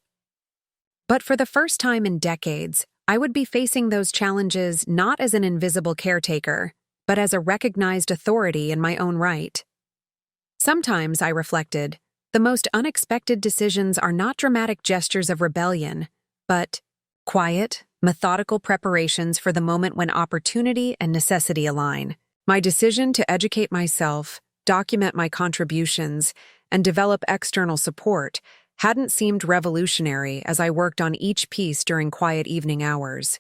But for the first time in decades, I would be facing those challenges not as an invisible caretaker, but as a recognized authority in my own right. Sometimes, I reflected, the most unexpected decisions are not dramatic gestures of rebellion, but quiet, methodical preparations for the moment when opportunity and necessity align. My decision to educate myself, document my contributions, and develop external support hadn't seemed revolutionary as I worked on each piece during quiet evening hours.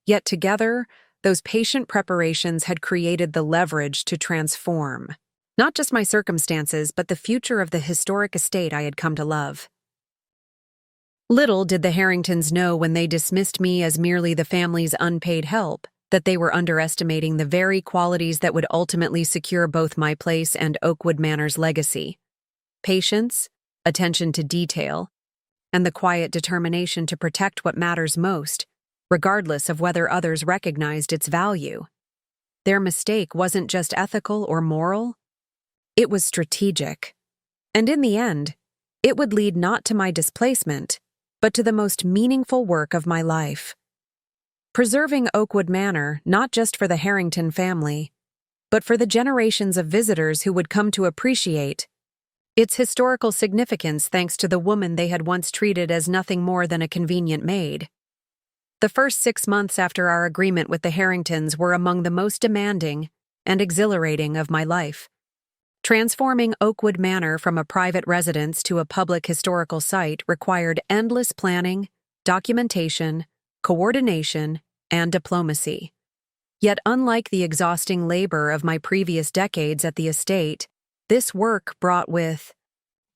Yet together, those patient preparations had created the leverage to transform not just my circumstances, but the future of the historic estate I had come to love. Little did the Harringtons know when they dismissed me as merely the family's unpaid help that they were underestimating the very qualities that would ultimately secure both my place and Oakwood Manor's legacy: patience, attention to detail, and the quiet determination to protect what matters most, regardless of whether others recognized its value. Their mistake wasn't just ethical or moral, it was strategic. And in the end, it would lead not to my displacement, but to the most meaningful work of my life. Preserving Oakwood Manor not just for the Harrington family, but for the generations of visitors who would come to appreciate its historical significance thanks to the woman they had once treated as nothing more than a convenient maid. The first 6 months after our agreement with the Harringtons were among the most demanding and exhilarating of my life. Transforming Oakwood Manor from a private residence to a public historical site required endless planning, documentation, coordination, and diplomacy. Yet unlike the exhausting labor of my previous decades at the estate, this work brought with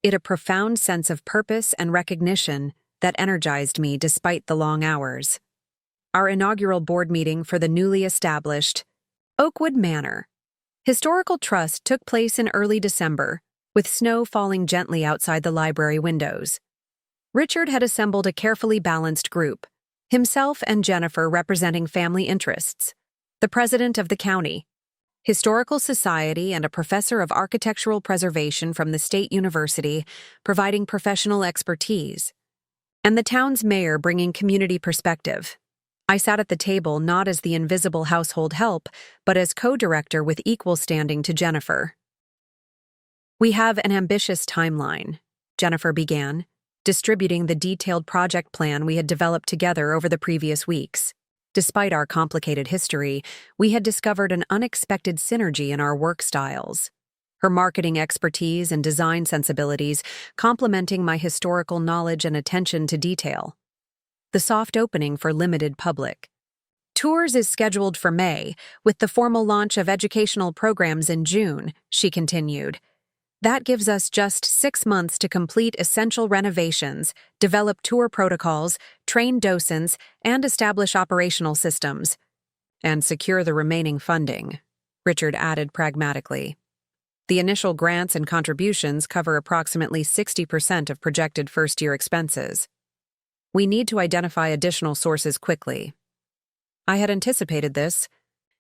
it a profound sense of purpose and recognition that energized me despite the long hours. Our inaugural board meeting for the newly established Oakwood Manor Historical Trust took place in early December, with snow falling gently outside the library windows. Richard had assembled a carefully balanced group, himself and Jennifer representing family interests, the president of the county, historical society, and a professor of architectural preservation from the state university providing professional expertise, and the town's mayor bringing community perspective. I sat at the table not as the invisible household help, but as co-director with equal standing to Jennifer. "We have an ambitious timeline," Jennifer began, distributing the detailed project plan we had developed together over the previous weeks. Despite our complicated history, we had discovered an unexpected synergy in our work styles. Her marketing expertise and design sensibilities complementing my historical knowledge and attention to detail. The soft opening for limited public. "Tours is scheduled for May, with the formal launch of educational programs in June," she continued. "That gives us just 6 months to complete essential renovations, develop tour protocols, train docents, and establish operational systems." "And secure the remaining funding," Richard added pragmatically. "The initial grants and contributions cover approximately 60% of projected first-year expenses. We need to identify additional sources quickly." I had anticipated this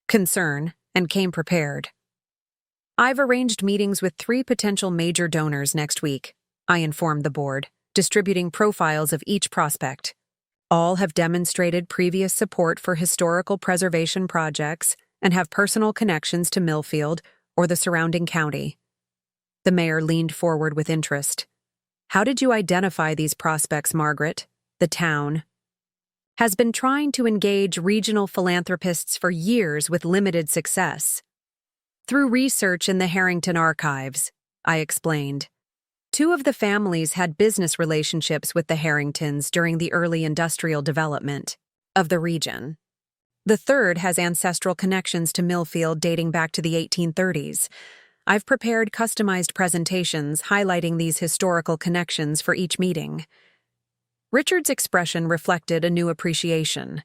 concern and came prepared. "I've arranged meetings with 3 potential major donors next week," I informed the board, distributing profiles of each prospect. "All have demonstrated previous support for historical preservation projects and have personal connections to Millfield or the surrounding county." The mayor leaned forward with interest. "How did you identify these prospects, Margaret?" "The town has been trying to engage regional philanthropists for years with limited success. Through research in the Harrington archives," I explained. 2 of the families had business relationships with the Harringtons during the early industrial development of the region. The 3rd has ancestral connections to Millfield dating back to the 1830s. I've prepared customized presentations highlighting these historical connections for each meeting." Richard's expression reflected a new appreciation.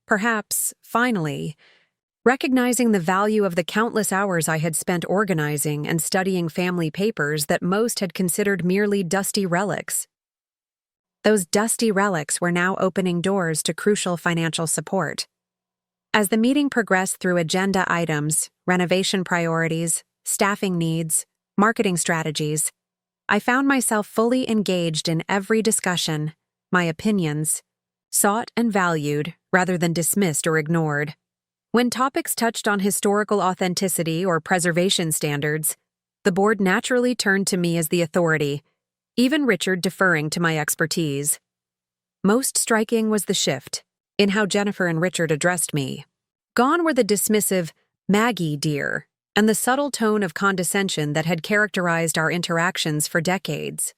Perhaps, finally, recognizing the value of the countless hours I had spent organizing and studying family papers that most had considered merely dusty relics. Those dusty relics were now opening doors to crucial financial support. As the meeting progressed through agenda items, renovation priorities, staffing needs, marketing strategies, I found myself fully engaged in every discussion, my opinions sought and valued rather than dismissed or ignored. When topics touched on historical authenticity or preservation standards, the board naturally turned to me as the authority, even Richard deferring to my expertise. Most striking was the shift in how Jennifer and Richard addressed me. Gone were the dismissive, "Maggie, dear," and the subtle tone of condescension that had characterized our interactions for decades.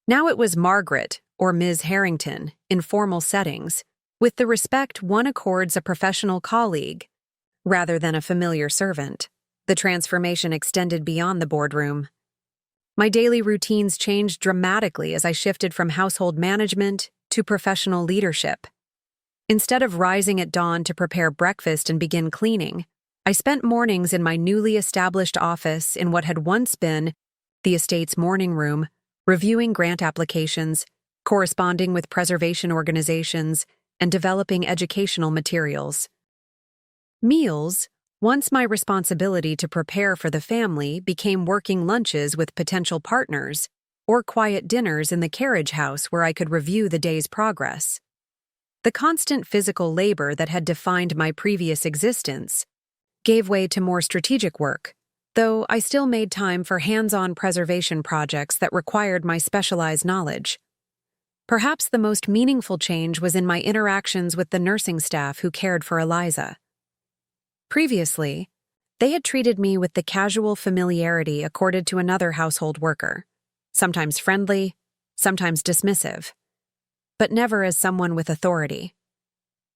Now it was Margaret or Ms. Harrington in formal settings, with the respect one accords a professional colleague, rather than a familiar servant. The transformation extended beyond the boardroom. My daily routines changed dramatically as I shifted from household management to professional leadership. Instead of rising at dawn to prepare breakfast and begin cleaning, I spent mornings in my newly established office in what had once been the estate's morning room, reviewing grant applications, corresponding with preservation organizations, and developing educational materials. Meals, once my responsibility to prepare for the family, became working lunches with potential partners, or quiet dinners in the carriage house where I could review the day's progress. The constant physical labor that had defined my previous existence gave way to more strategic work, though I still made time for hands-on preservation projects that required my specialized knowledge. Perhaps the most meaningful change was in my interactions with the nursing staff who cared for Eliza. Previously, they had treated me with the casual familiarity accorded to another household worker, sometimes friendly, sometimes dismissive, but never as someone with authority.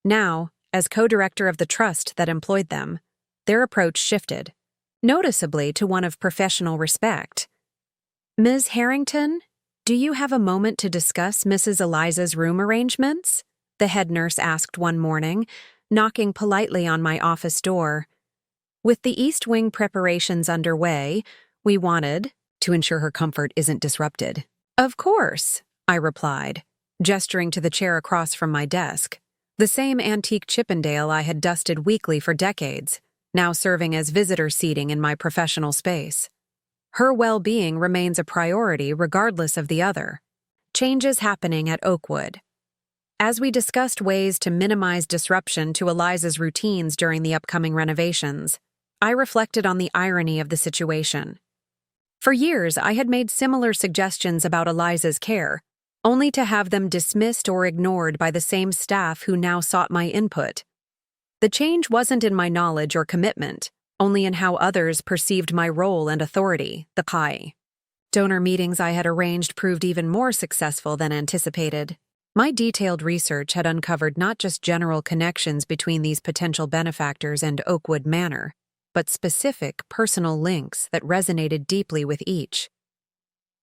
Now, as co-director of the trust that employed them, their approach shifted, noticeably to one of professional respect. "Ms. Harrington, do you have a moment to discuss Mrs. Eliza's room arrangements?" the head nurse asked one morning, knocking politely on my office door. With the East Wing preparations underway, we wanted to ensure her comfort isn't disrupted. "Of course," I replied, gesturing to the chair across from my desk, the same antique Chippendale I had dusted weekly for decades, now serving as visitor seating in my professional space. Her well-being remains a priority regardless of the other. Changes happening at Oakwood. As we discussed ways to minimize disruption to Eliza's routines during the upcoming renovations, I reflected on the irony of the situation. For years, I had made similar suggestions about Eliza's care, only to have them dismissed or ignored by the same staff who now sought my input. The change wasn't in my knowledge or commitment, only in how others perceived my role and authority, the pie. Donor meetings I had arranged proved even more successful than anticipated. My detailed research had uncovered not just general connections between these potential benefactors and Oakwood Manor, but specific personal links that resonated deeply with each.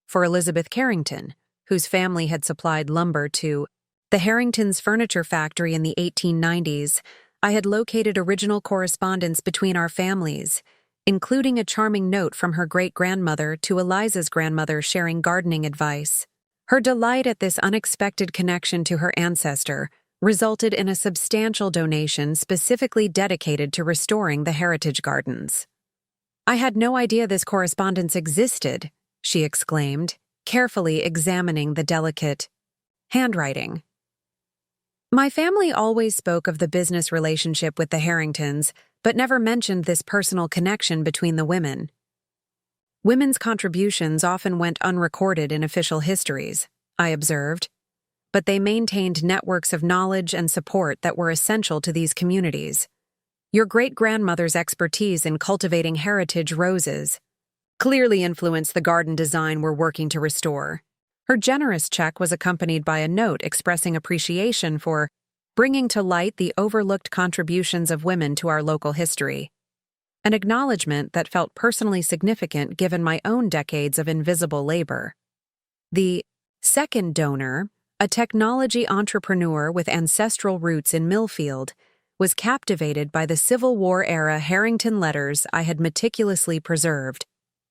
For Elizabeth Carrington, whose family had supplied lumber to the Harringtons' furniture factory in the 1890s, I had located original correspondence between our families, including a charming note from her great-grandmother to Eliza's grandmother sharing gardening advice. Her delight at this unexpected connection to her ancestor resulted in a substantial donation specifically dedicated to restoring the heritage gardens. "I had no idea this correspondence existed," she exclaimed, carefully examining the delicate handwriting. "My family always spoke of the business relationship with the Harringtons, but never mentioned this personal connection between the women. Women's contributions often went unrecorded in official histories," I observed, "but they maintained networks of knowledge and support that were essential to these communities. Your great-grandmother's expertise in cultivating heritage roses clearly influenced the garden design we're working to restore." Her generous check was accompanied by a note expressing appreciation for bringing to light the overlooked contributions of women to our local history. An acknowledgement that felt personally significant given my own decades of invisible labor. The second donor, a technology entrepreneur with ancestral roots in Millfield, was captivated by the Civil War-era Harrington letters I had meticulously preserved.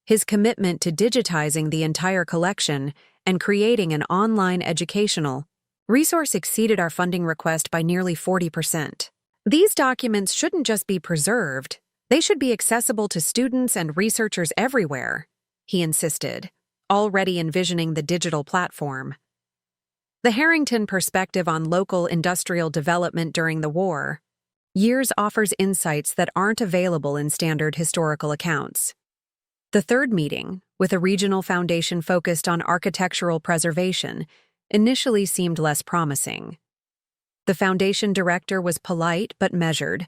His commitment to digitizing the entire collection and creating an online educational resource exceeded our funding request by nearly 40%. "These documents shouldn't just be preserved, they should be accessible to students and researchers everywhere," he insisted, already envisioning the digital platform. The Harrington perspective on local industrial development during the war years offers insights that aren't available in standard historical accounts. The third meeting, with a regional foundation focused on architectural preservation, initially seemed less promising. The foundation director was polite but measured,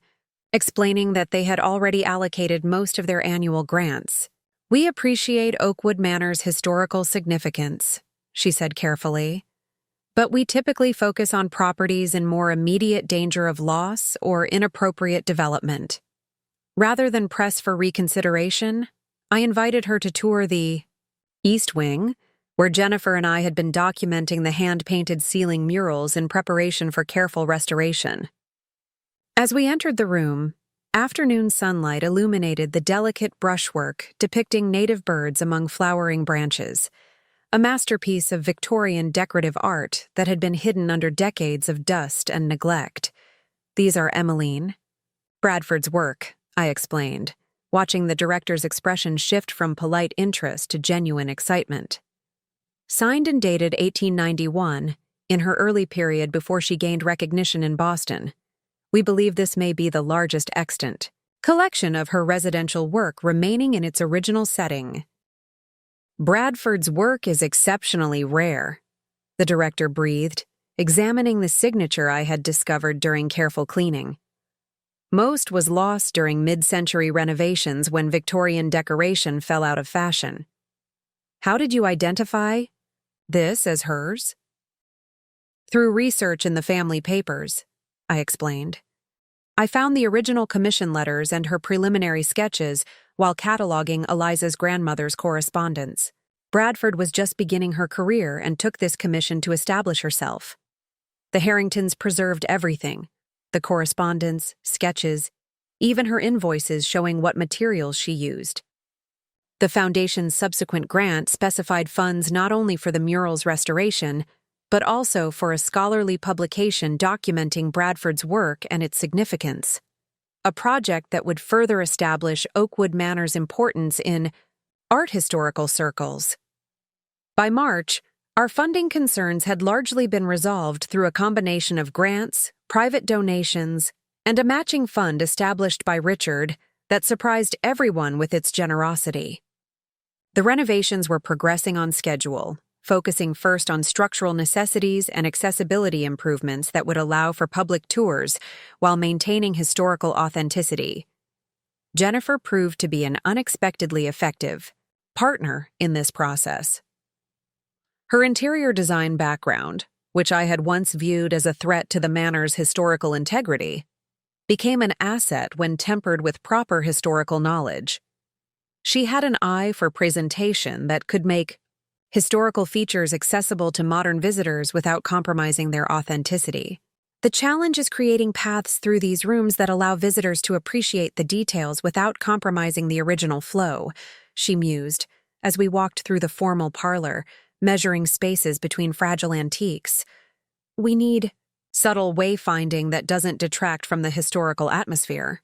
explaining that they had already allocated most of their annual grants. "We appreciate Oakwood Manor's historical significance," she said carefully, "but we typically focus on properties in more immediate danger of loss or inappropriate development." Rather than press for reconsideration, I invited her to tour the East Wing, where Jennifer and I had been documenting the hand-painted ceiling murals in preparation for careful restoration. As we entered the room, afternoon sunlight illuminated the delicate brushwork depicting native birds among flowering branches, a masterpiece of Victorian decorative art that had been hidden under decades of dust and neglect. "These are Emmeline Bradford's work," I explained, watching the director's expression shift from polite interest to genuine excitement. "Signed and dated 1891, in her early period before she gained recognition in Boston. We believe this may be the largest extant collection of her residential work remaining in its original setting." "Bradford's work is exceptionally rare," the director breathed, examining the signature I had discovered during careful cleaning. "Most was lost during mid-century renovations when Victorian decoration fell out of fashion." "How did you identify this as hers?" "Through research in the family papers," I explained. "I found the original commission letters and her preliminary sketches while cataloging Eliza's grandmother's correspondence. Bradford was just beginning her career and took this commission to establish herself. The Harringtons preserved everything: the correspondence, sketches, even her invoices showing what materials she used. The foundation's subsequent grant specified funds not only for the mural's restoration, but also for a scholarly publication documenting Bradford's work and its significance, a project that would further establish Oakwood Manor's importance in art historical circles. By March, Our funding concerns had largely been resolved through a combination of grants, private donations, and a matching fund established by Richard that surprised everyone with its generosity. The renovations were progressing on schedule, focusing first on structural necessities and accessibility improvements that would allow for public tours while maintaining historical authenticity. Jennifer proved to be an unexpectedly effective partner in this process. Her interior design background, which I had once viewed as a threat to the manor's historical integrity, became an asset when tempered with proper historical knowledge. She had an eye for presentation that could make historical features accessible to modern visitors without compromising their authenticity. The challenge is creating paths through these rooms that allow visitors to appreciate the details without compromising the original flow, she mused, as we walked through the formal parlor, measuring spaces between fragile antiques. We need subtle wayfinding that doesn't detract from the historical atmosphere.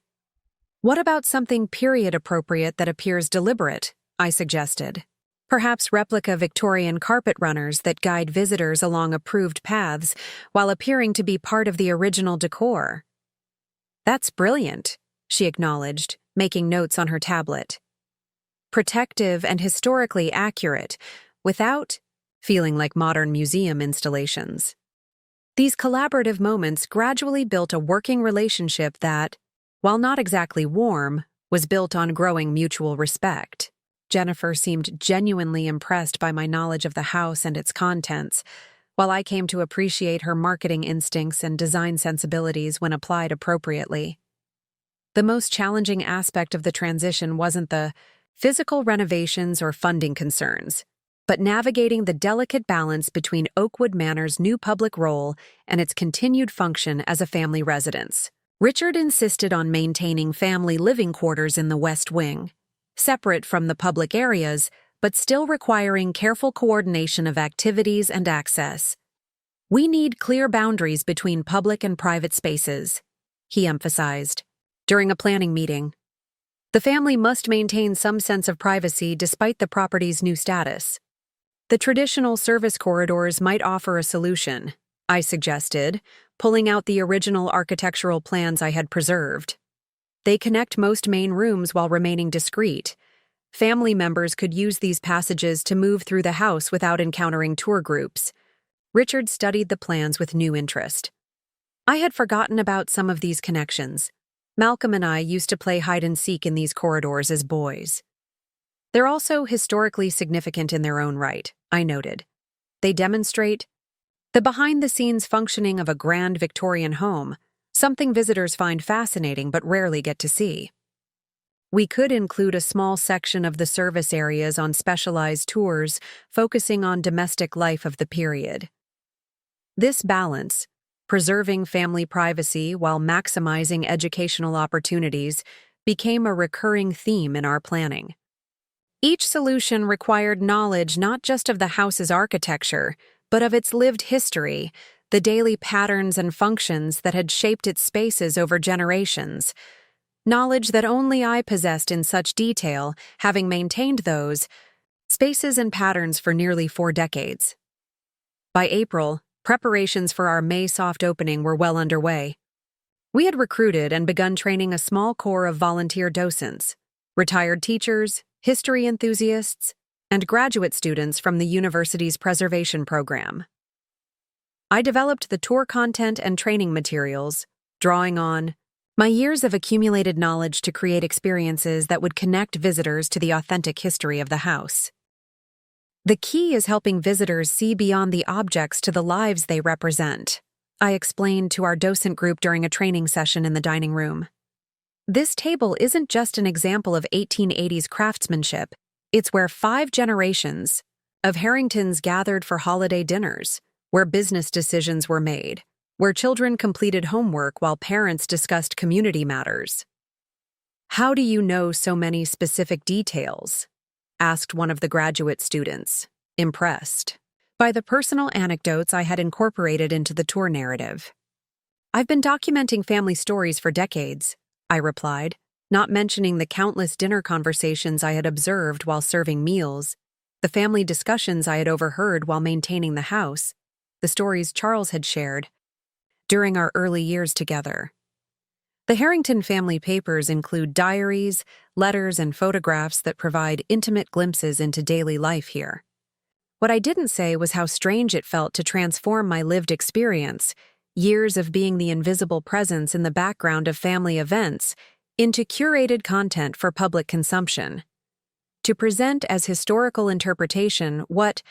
What about something period-appropriate that appears deliberate? I suggested. Perhaps replica Victorian carpet runners that guide visitors along approved paths while appearing to be part of the original decor. That's brilliant, she acknowledged, making notes on her tablet. Protective and historically accurate, without feeling like modern museum installations. These collaborative moments gradually built a working relationship that, while not exactly warm, was built on growing mutual respect. Jennifer seemed genuinely impressed by my knowledge of the house and its contents, while I came to appreciate her marketing instincts and design sensibilities when applied appropriately. The most challenging aspect of the transition wasn't the physical renovations or funding concerns, but navigating the delicate balance between Oakwood Manor's new public role and its continued function as a family residence. Richard insisted on maintaining family living quarters in the West Wing, separate from the public areas, but still requiring careful coordination of activities and access. We need clear boundaries between public and private spaces, he emphasized, during a planning meeting. The family must maintain some sense of privacy despite the property's new status. The traditional service corridors might offer a solution, I suggested, pulling out the original architectural plans I had preserved. They connect most main rooms while remaining discreet. Family members could use these passages to move through the house without encountering tour groups. Richard studied the plans with new interest. I had forgotten about some of these connections. Malcolm and I used to play hide-and-seek in these corridors as boys. They're also historically significant in their own right, I noted. They demonstrate the behind-the-scenes functioning of a grand Victorian home, something visitors find fascinating but rarely get to see. We could include a small section of the service areas on specialized tours focusing on domestic life of the period. This balance, preserving family privacy while maximizing educational opportunities, became a recurring theme in our planning. Each solution required knowledge not just of the house's architecture, but of its lived history, the daily patterns and functions that had shaped its spaces over generations. Knowledge that only I possessed in such detail, having maintained those spaces and patterns for nearly 4 decades. By April, preparations for our May soft opening were well underway. We had recruited and begun training a small corps of volunteer docents, retired teachers, history enthusiasts, and graduate students from the university's preservation program. I developed the tour content and training materials, drawing on my years of accumulated knowledge to create experiences that would connect visitors to the authentic history of the house. The key is helping visitors see beyond the objects to the lives they represent, I explained to our docent group during a training session in the dining room. This table isn't just an example of 1880s craftsmanship, it's where 5 generations of Harringtons gathered for holiday dinners, where business decisions were made, where children completed homework while parents discussed community matters. "How do you know so many specific details?" asked one of the graduate students, impressed by the personal anecdotes I had incorporated into the tour narrative. "I've been documenting family stories for decades," I replied, not mentioning the countless dinner conversations I had observed while serving meals. the family discussions I had overheard while maintaining the house, the stories Charles had shared during our early years together. The Harrington family papers include diaries, letters, and photographs that provide intimate glimpses into daily life here. What I didn't say was how strange it felt to transform my lived experience, years of being the invisible presence in the background of family events, into curated content for public consumption. To present as historical interpretation what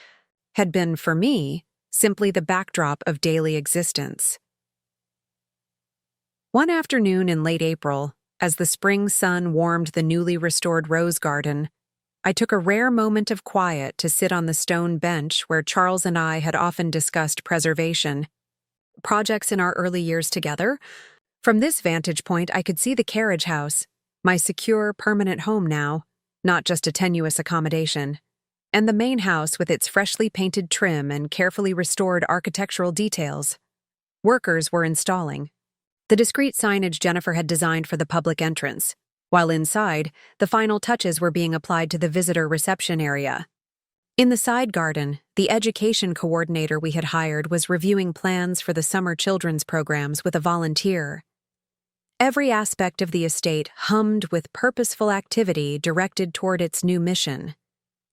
had been, for me, simply the backdrop of daily existence. One afternoon in late April, as the spring sun warmed the newly restored rose garden, I took a rare moment of quiet to sit on the stone bench where Charles and I had often discussed preservation projects in our early years together. From this vantage point, I could see the carriage house, my secure, permanent home now, not just a tenuous accommodation, and the main house with its freshly painted trim and carefully restored architectural details. Workers were installing the discreet signage Jennifer had designed for the public entrance, while inside, the final touches were being applied to the visitor reception area. In the side garden, the education coordinator we had hired was reviewing plans for the summer children's programs with a volunteer. Every aspect of the estate hummed with purposeful activity directed toward its new mission.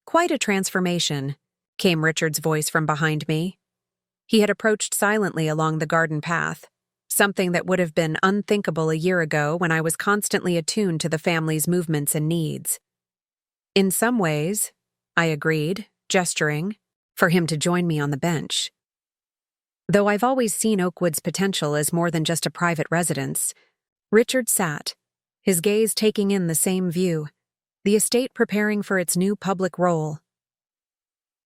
"Quite a transformation," came Richard's voice from behind me. He had approached silently along the garden path, something that would have been unthinkable a year ago when I was constantly attuned to the family's movements and needs. "In some ways," I agreed, gesturing, for him to join me on the bench. Though I've always seen Oakwood's potential as more than just a private residence, Richard sat, his gaze taking in the same view, the estate preparing for its new public role.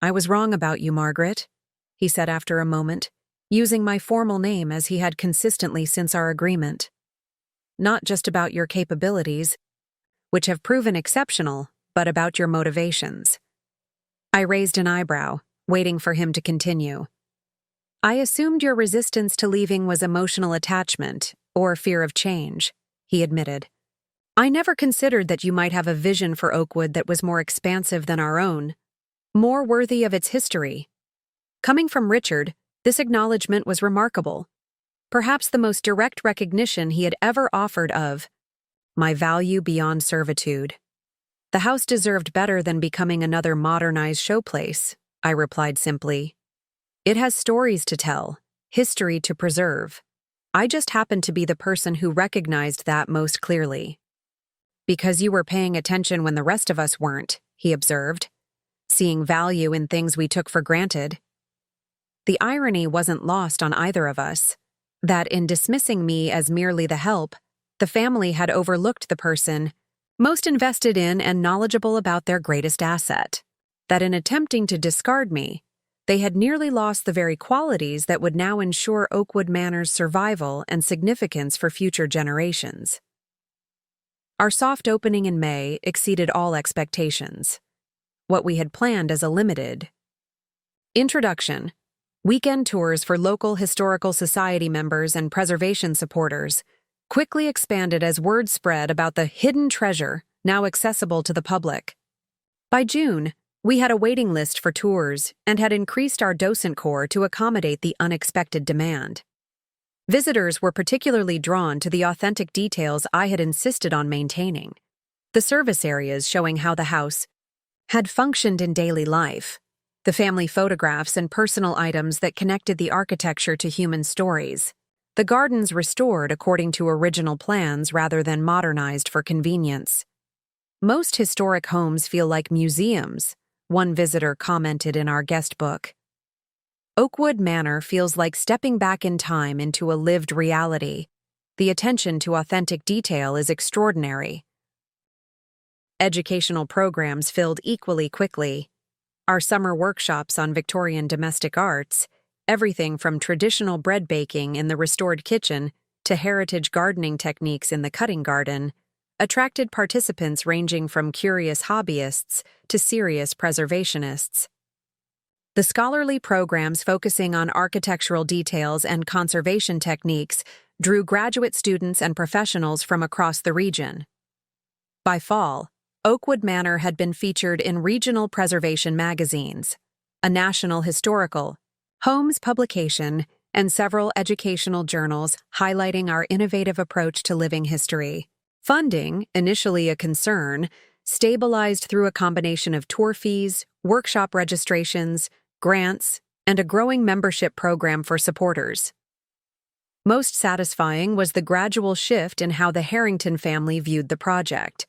"I was wrong about you, Margaret," he said after a moment, using my formal name as he had consistently since our agreement. "Not just about your capabilities, which have proven exceptional, but about your motivations." I raised an eyebrow, waiting for him to continue. "I assumed your resistance to leaving was emotional attachment, or fear of change," he admitted. "I never considered that you might have a vision for Oakwood that was more expansive than our own, more worthy of its history." Coming from Richard, this acknowledgement was remarkable, perhaps the most direct recognition he had ever offered of my value beyond servitude. "The house deserved better than becoming another modernized showplace," I replied simply. "It has stories to tell, history to preserve. I just happened to be the person who recognized that most clearly." "Because you were paying attention when the rest of us weren't," he observed, "seeing value in things we took for granted." The irony wasn't lost on either of us, that in dismissing me as merely the help, the family had overlooked the person most invested in and knowledgeable about their greatest asset, that in attempting to discard me, they had nearly lost the very qualities that would now ensure Oakwood Manor's survival and significance for future generations. Our soft opening in May exceeded all expectations. What we had planned as a limited introduction, weekend tours for local historical society members and preservation supporters, quickly expanded as word spread about the hidden treasure now accessible to the public. By June, we had a waiting list for tours and had increased our docent corps to accommodate the unexpected demand. Visitors were particularly drawn to the authentic details I had insisted on maintaining, the service areas showing how the house had functioned in daily life, the family photographs and personal items that connected the architecture to human stories, the gardens restored according to original plans rather than modernized for convenience. "Most historic homes feel like museums," one visitor commented in our guest book. "Oakwood Manor feels like stepping back in time into a lived reality. The attention to authentic detail is extraordinary." Educational programs filled equally quickly. Our summer workshops on Victorian domestic arts, everything from traditional bread baking in the restored kitchen to heritage gardening techniques in the cutting garden, attracted participants ranging from curious hobbyists to serious preservationists. The scholarly programs focusing on architectural details and conservation techniques drew graduate students and professionals from across the region. By fall, Oakwood Manor had been featured in regional preservation magazines, a national historical, Holmes publication, and several educational journals highlighting our innovative approach to living history. Funding, initially a concern, stabilized through a combination of tour fees, workshop registrations, grants, and a growing membership program for supporters. Most satisfying was the gradual shift in how the Harrington family viewed the project.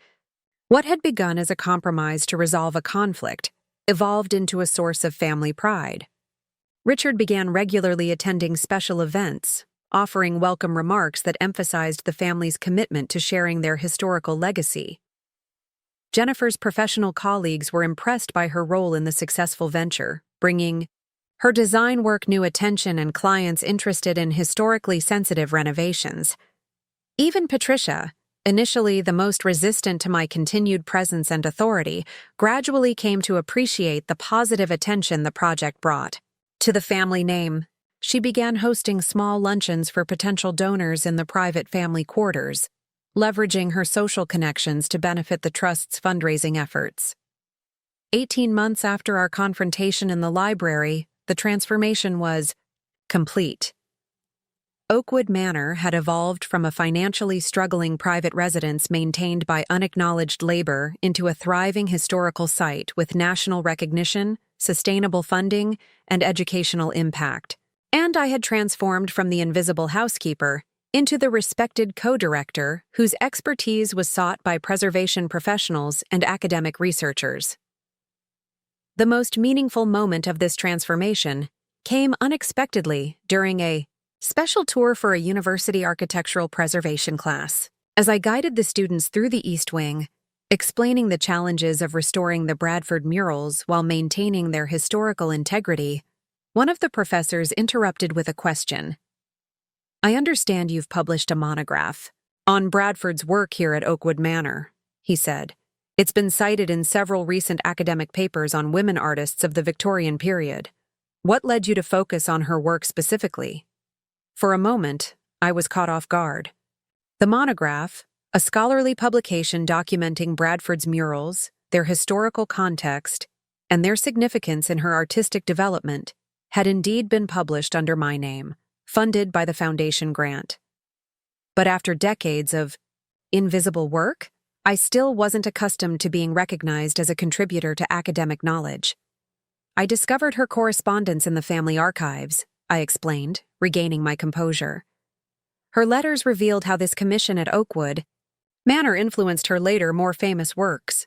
What had begun as a compromise to resolve a conflict evolved into a source of family pride. Richard began regularly attending special events, offering welcome remarks that emphasized the family's commitment to sharing their historical legacy. Jennifer's professional colleagues were impressed by her role in the successful venture, bringing her design work new attention and clients interested in historically sensitive renovations. Even Patricia, initially the most resistant to my continued presence and authority, gradually came to appreciate the positive attention the project brought. To the family name, she began hosting small luncheons for potential donors in the private family quarters, leveraging her social connections to benefit the trust's fundraising efforts. 18 months after our confrontation in the library, the transformation was complete. Oakwood Manor had evolved from a financially struggling private residence maintained by unacknowledged labor into a thriving historical site with national recognition, sustainable funding, and educational impact. And I had transformed from the invisible housekeeper into the respected co-director whose expertise was sought by preservation professionals and academic researchers. The most meaningful moment of this transformation came unexpectedly during a special tour for a university architectural preservation class. As I guided the students through the East Wing, explaining the challenges of restoring the Bradford murals while maintaining their historical integrity, one of the professors interrupted with a question. "I understand you've published a monograph on Bradford's work here at Oakwood Manor," he said. "It's been cited in several recent academic papers on women artists of the Victorian period. What led you to focus on her work specifically?" For a moment, I was caught off guard. The monograph, a scholarly publication documenting Bradford's murals, their historical context, and their significance in her artistic development, had indeed been published under my name, funded by the foundation grant. But after decades of invisible work, I still wasn't accustomed to being recognized as a contributor to academic knowledge. I discovered her correspondence in the family archives, I explained, regaining my composure. Her letters revealed how this commission at Oakwood Manor influenced her later, more famous works.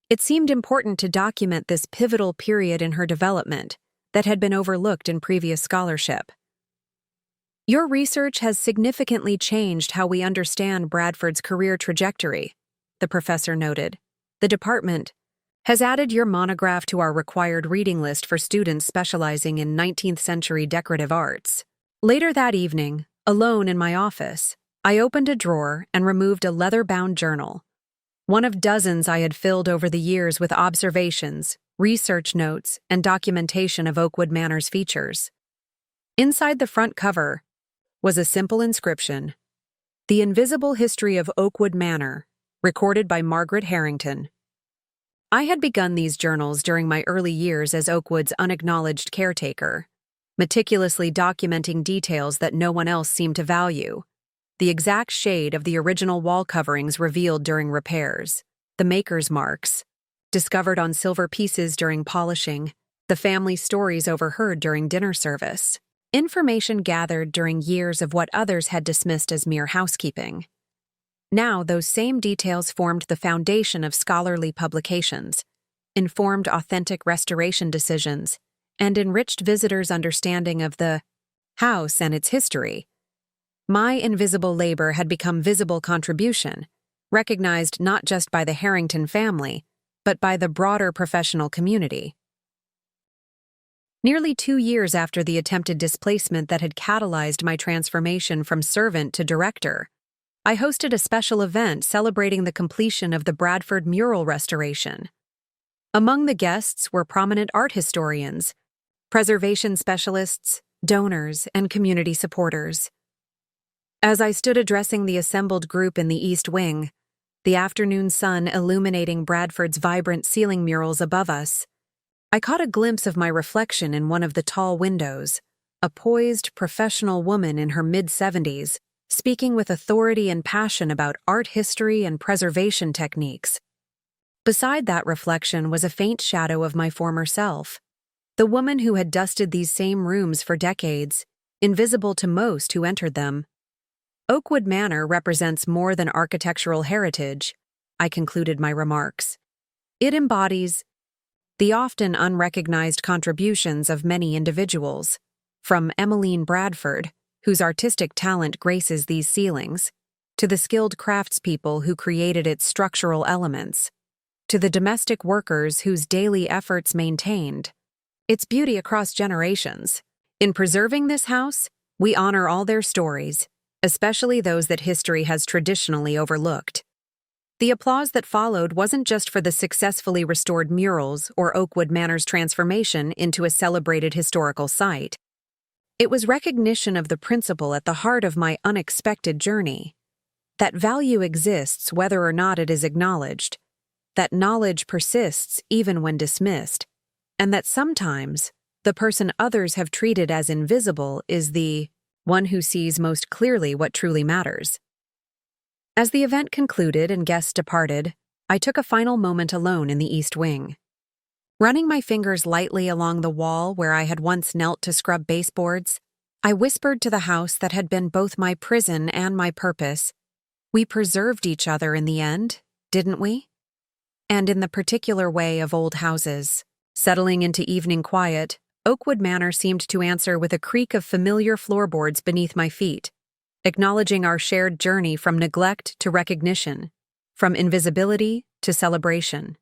It seemed important to document this pivotal period in her development that had been overlooked in previous scholarship. "Your research has significantly changed how we understand Bradford's career trajectory," the professor noted. "The department has added your monograph to our required reading list for students specializing in 19th century decorative arts." Later that evening, alone in my office, I opened a drawer and removed a leather-bound journal, one of dozens I had filled over the years with observations, research notes, and documentation of Oakwood Manor's features. Inside the front cover was a simple inscription: "The Invisible History of Oakwood Manor, recorded by Margaret Harrington." I had begun these journals during my early years as Oakwood's unacknowledged caretaker, meticulously documenting details that no one else seemed to value. The exact shade of the original wall coverings revealed during repairs, the maker's marks, discovered on silver pieces during polishing, the family stories overheard during dinner service, information gathered during years of what others had dismissed as mere housekeeping. Now those same details formed the foundation of scholarly publications, informed authentic restoration decisions, and enriched visitors' understanding of the house and its history. My invisible labor had become visible contribution, recognized not just by the Harrington family, but by the broader professional community. Nearly 2 years after the attempted displacement that had catalyzed my transformation from servant to director, I hosted a special event celebrating the completion of the Bradford mural restoration. Among the guests were prominent art historians, preservation specialists, donors, and community supporters. As I stood addressing the assembled group in the East Wing, the afternoon sun illuminating Bradford's vibrant ceiling murals above us. I caught a glimpse of my reflection in one of the tall windows, a poised, professional woman in her mid-70s, speaking with authority and passion about art history and preservation techniques. Beside that reflection was a faint shadow of my former self, the woman who had dusted these same rooms for decades, invisible to most who entered them. Oakwood Manor represents more than architectural heritage, I concluded my remarks. It embodies the often unrecognized contributions of many individuals, from Emmeline Bradford, whose artistic talent graces these ceilings, to the skilled craftspeople who created its structural elements, to the domestic workers whose daily efforts maintained its beauty across generations. In preserving this house, we honor all their stories, especially those that history has traditionally overlooked. The applause that followed wasn't just for the successfully restored murals or Oakwood Manor's transformation into a celebrated historical site. It was recognition of the principle at the heart of my unexpected journey: that value exists whether or not it is acknowledged, that knowledge persists even when dismissed, and that sometimes the person others have treated as invisible is the one who sees most clearly what truly matters. As the event concluded and guests departed, I took a final moment alone in the East Wing. Running my fingers lightly along the wall where I had once knelt to scrub baseboards, I whispered to the house that had been both my prison and my purpose, "We preserved each other in the end, didn't we?" And in the particular way of old houses, settling into evening quiet, Oakwood Manor seemed to answer with a creak of familiar floorboards beneath my feet, acknowledging our shared journey from neglect to recognition, from invisibility to celebration.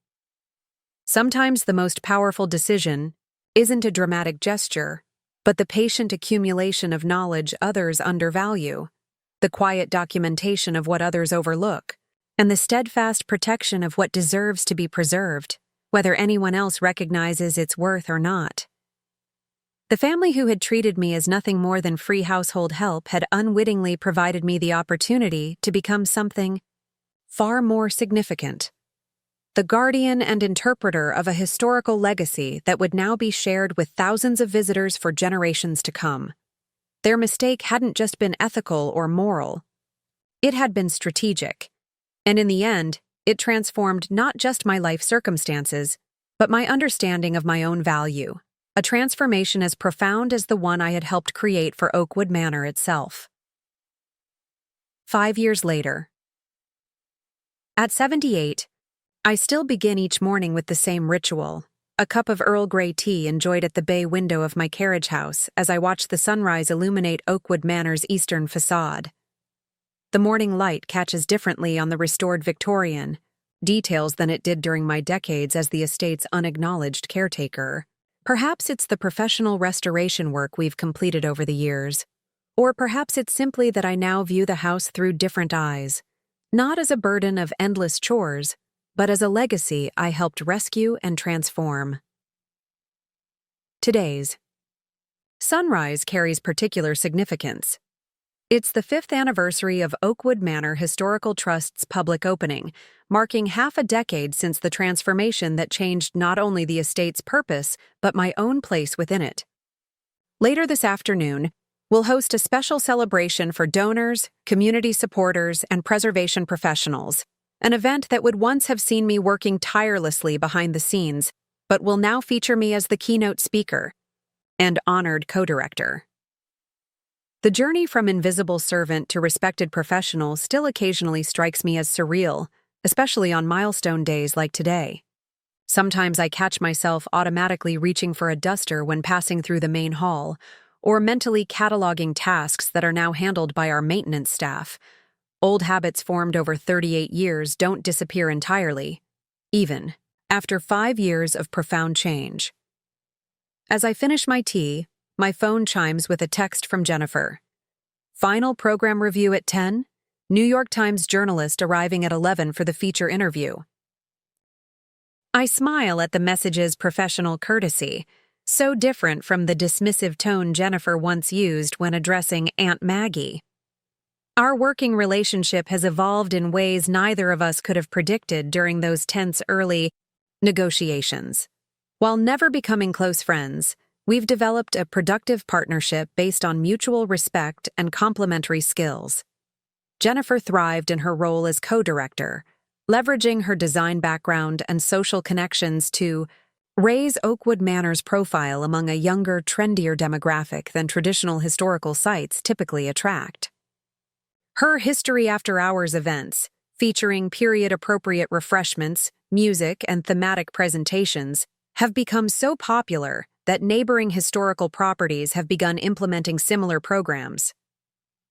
Sometimes the most powerful decision isn't a dramatic gesture, but the patient accumulation of knowledge others undervalue, the quiet documentation of what others overlook, and the steadfast protection of what deserves to be preserved, whether anyone else recognizes its worth or not. The family who had treated me as nothing more than free household help had unwittingly provided me the opportunity to become something far more significant: the guardian and interpreter of a historical legacy that would now be shared with thousands of visitors for generations to come. Their mistake hadn't just been ethical or moral. It had been strategic, and in the end, it transformed not just my life circumstances, but my understanding of my own value, a transformation as profound as the one I had helped create for Oakwood Manor itself. 5 years later. At 78, I still begin each morning with the same ritual: a cup of Earl Grey tea enjoyed at the bay window of my carriage house as I watch the sunrise illuminate Oakwood Manor's eastern facade. The morning light catches differently on the restored Victorian details than it did during my decades as the estate's unacknowledged caretaker. Perhaps it's the professional restoration work we've completed over the years, or perhaps it's simply that I now view the house through different eyes, not as a burden of endless chores, but as a legacy I helped rescue and transform. Today's sunrise carries particular significance. It's the 5th anniversary of Oakwood Manor Historical Trust's public opening, marking half a decade since the transformation that changed not only the estate's purpose, but my own place within it. Later this afternoon, we'll host a special celebration for donors, community supporters, and preservation professionals, an event that would once have seen me working tirelessly behind the scenes, but will now feature me as the keynote speaker and honored co-director. The journey from invisible servant to respected professional still occasionally strikes me as surreal, especially on milestone days like today. Sometimes I catch myself automatically reaching for a duster when passing through the main hall, or mentally cataloging tasks that are now handled by our maintenance staff. Old habits formed over 38 years don't disappear entirely, even after 5 years of profound change. As I finish my tea, my phone chimes with a text from Jennifer. Final program review at 10, New York Times journalist arriving at 11 for the feature interview. I smile at the message's professional courtesy, so different from the dismissive tone Jennifer once used when addressing Aunt Maggie. Our working relationship has evolved in ways neither of us could have predicted during those tense early negotiations. While never becoming close friends, we've developed a productive partnership based on mutual respect and complementary skills. Jennifer thrived in her role as co-director, leveraging her design background and social connections to raise Oakwood Manor's profile among a younger, trendier demographic than traditional historical sites typically attract. Her History After Hours events, featuring period-appropriate refreshments, music, and thematic presentations, have become so popular that neighboring historical properties have begun implementing similar programs.